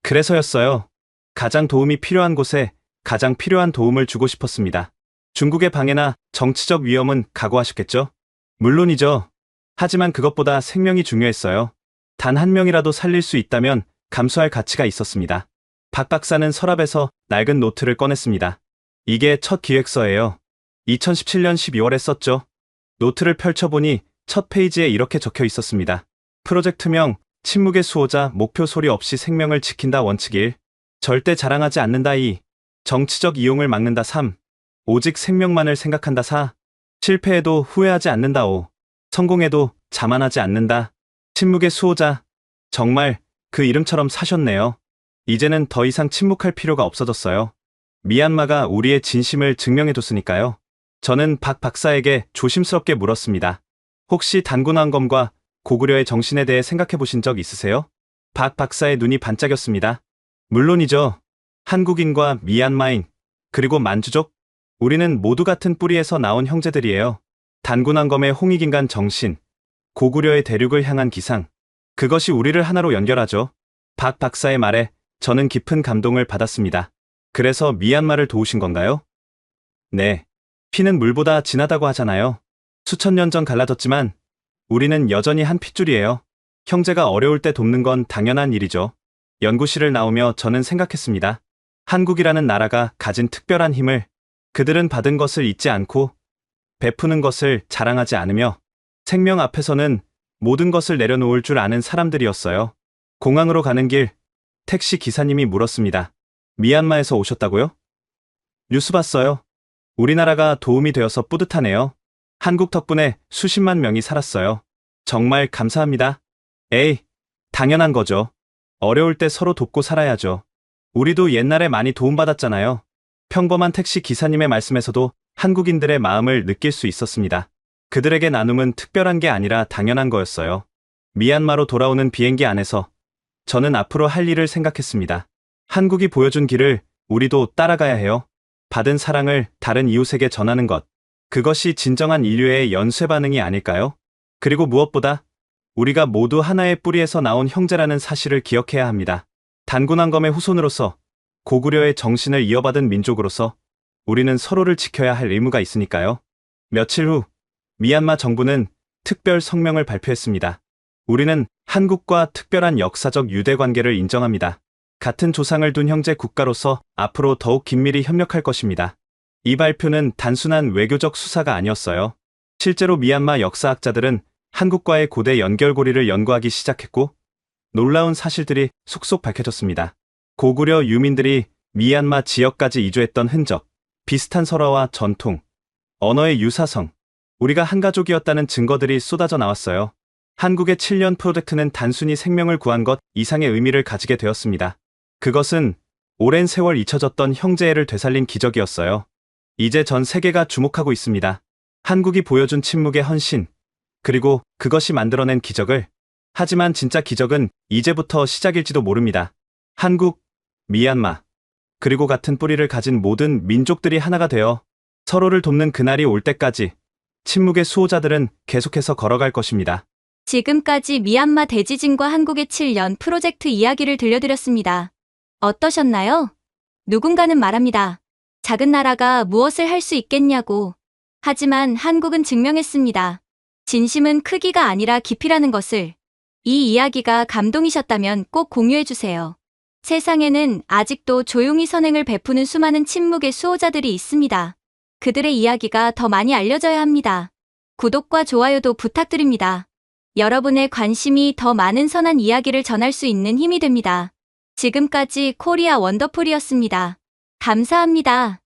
그래서였어요. 가장 도움이 필요한 곳에 가장 필요한 도움을 주고 싶었습니다. 중국의 방해나 정치적 위험은 각오하셨겠죠? 물론이죠. 하지만 그것보다 생명이 중요했어요. 단 한 명이라도 살릴 수 있다면 감수할 가치가 있었습니다. 박 박사는 서랍에서 낡은 노트를 꺼냈습니다. 이게 첫 기획서예요. 2017년 12월에 썼죠. 노트를 펼쳐보니 첫 페이지에 이렇게 적혀 있었습니다. 프로젝트명, 침묵의 수호자, 목표 소리 없이 생명을 지킨다 원칙 1. 절대 자랑하지 않는다 2. 정치적 이용을 막는다 3. 오직 생명만을 생각한다 4. 실패해도 후회하지 않는다 5. 성공해도 자만하지 않는다. 침묵의 수호자. 정말 그 이름처럼 사셨네요. 이제는 더 이상 침묵할 필요가 없어졌어요. 미얀마가 우리의 진심을 증명해줬으니까요. 저는 박 박사에게 조심스럽게 물었습니다. 혹시 단군왕검과 고구려의 정신에 대해 생각해 보신 적 있으세요? 박 박사의 눈이 반짝였습니다. 물론이죠. 한국인과 미얀마인, 그리고 만주족, 우리는 모두 같은 뿌리에서 나온 형제들이에요. 단군왕검의 홍익인간 정신, 고구려의 대륙을 향한 기상, 그것이 우리를 하나로 연결하죠. 박 박사의 말에 저는 깊은 감동을 받았습니다. 그래서 미얀마를 도우신 건가요? 네. 피는 물보다 진하다고 하잖아요. 수천 년 전 갈라졌지만 우리는 여전히 한 핏줄이에요. 형제가 어려울 때 돕는 건 당연한 일이죠. 연구실을 나오며 저는 생각했습니다. 한국이라는 나라가 가진 특별한 힘을, 그들은 받은 것을 잊지 않고 베푸는 것을 자랑하지 않으며 생명 앞에서는 모든 것을 내려놓을 줄 아는 사람들이었어요. 공항으로 가는 길, 택시 기사님이 물었습니다. 미얀마에서 오셨다고요? 뉴스 봤어요. 우리나라가 도움이 되어서 뿌듯하네요. 한국 덕분에 수십만 명이 살았어요. 정말 감사합니다. 에이, 당연한 거죠. 어려울 때 서로 돕고 살아야죠. 우리도 옛날에 많이 도움받았잖아요. 평범한 택시 기사님의 말씀에서도 한국인들의 마음을 느낄 수 있었습니다. 그들에게 나눔은 특별한 게 아니라 당연한 거였어요. 미얀마로 돌아오는 비행기 안에서 저는 앞으로 할 일을 생각했습니다. 한국이 보여준 길을 우리도 따라가야 해요. 받은 사랑을 다른 이웃에게 전하는 것. 그것이 진정한 인류의 연쇄 반응이 아닐까요? 그리고 무엇보다 우리가 모두 하나의 뿌리에서 나온 형제라는 사실을 기억해야 합니다. 단군왕검의 후손으로서, 고구려의 정신을 이어받은 민족으로서 우리는 서로를 지켜야 할 의무가 있으니까요. 며칠 후 미얀마 정부는 특별 성명을 발표했습니다. 우리는 한국과 특별한 역사적 유대 관계를 인정합니다. 같은 조상을 둔 형제 국가로서 앞으로 더욱 긴밀히 협력할 것입니다. 이 발표는 단순한 외교적 수사가 아니었어요. 실제로 미얀마 역사학자들은 한국과의 고대 연결고리를 연구하기 시작했고 놀라운 사실들이 속속 밝혀졌습니다. 고구려 유민들이 미얀마 지역까지 이주했던 흔적, 비슷한 설화와 전통, 언어의 유사성, 우리가 한 가족이었다는 증거들이 쏟아져 나왔어요. 한국의 7년 프로젝트는 단순히 생명을 구한 것 이상의 의미를 가지게 되었습니다. 그것은 오랜 세월 잊혀졌던 형제애를 되살린 기적이었어요. 이제 전 세계가 주목하고 있습니다. 한국이 보여준 침묵의 헌신, 그리고 그것이 만들어낸 기적을. 하지만 진짜 기적은 이제부터 시작일지도 모릅니다. 한국, 미얀마, 그리고 같은 뿌리를 가진 모든 민족들이 하나가 되어 서로를 돕는 그날이 올 때까지 침묵의 수호자들은 계속해서 걸어갈 것입니다. 지금까지 미얀마 대지진과 한국의 7년 프로젝트 이야기를 들려드렸습니다. 어떠셨나요? 누군가는 말합니다. 작은 나라가 무엇을 할 수 있겠냐고. 하지만 한국은 증명했습니다. 진심은 크기가 아니라 깊이라는 것을. 이 이야기가 감동이셨다면 꼭 공유해주세요. 세상에는 아직도 조용히 선행을 베푸는 수많은 침묵의 수호자들이 있습니다. 그들의 이야기가 더 많이 알려져야 합니다. 구독과 좋아요도 부탁드립니다. 여러분의 관심이 더 많은 선한 이야기를 전할 수 있는 힘이 됩니다. 지금까지 코리아 원더풀이었습니다. 감사합니다.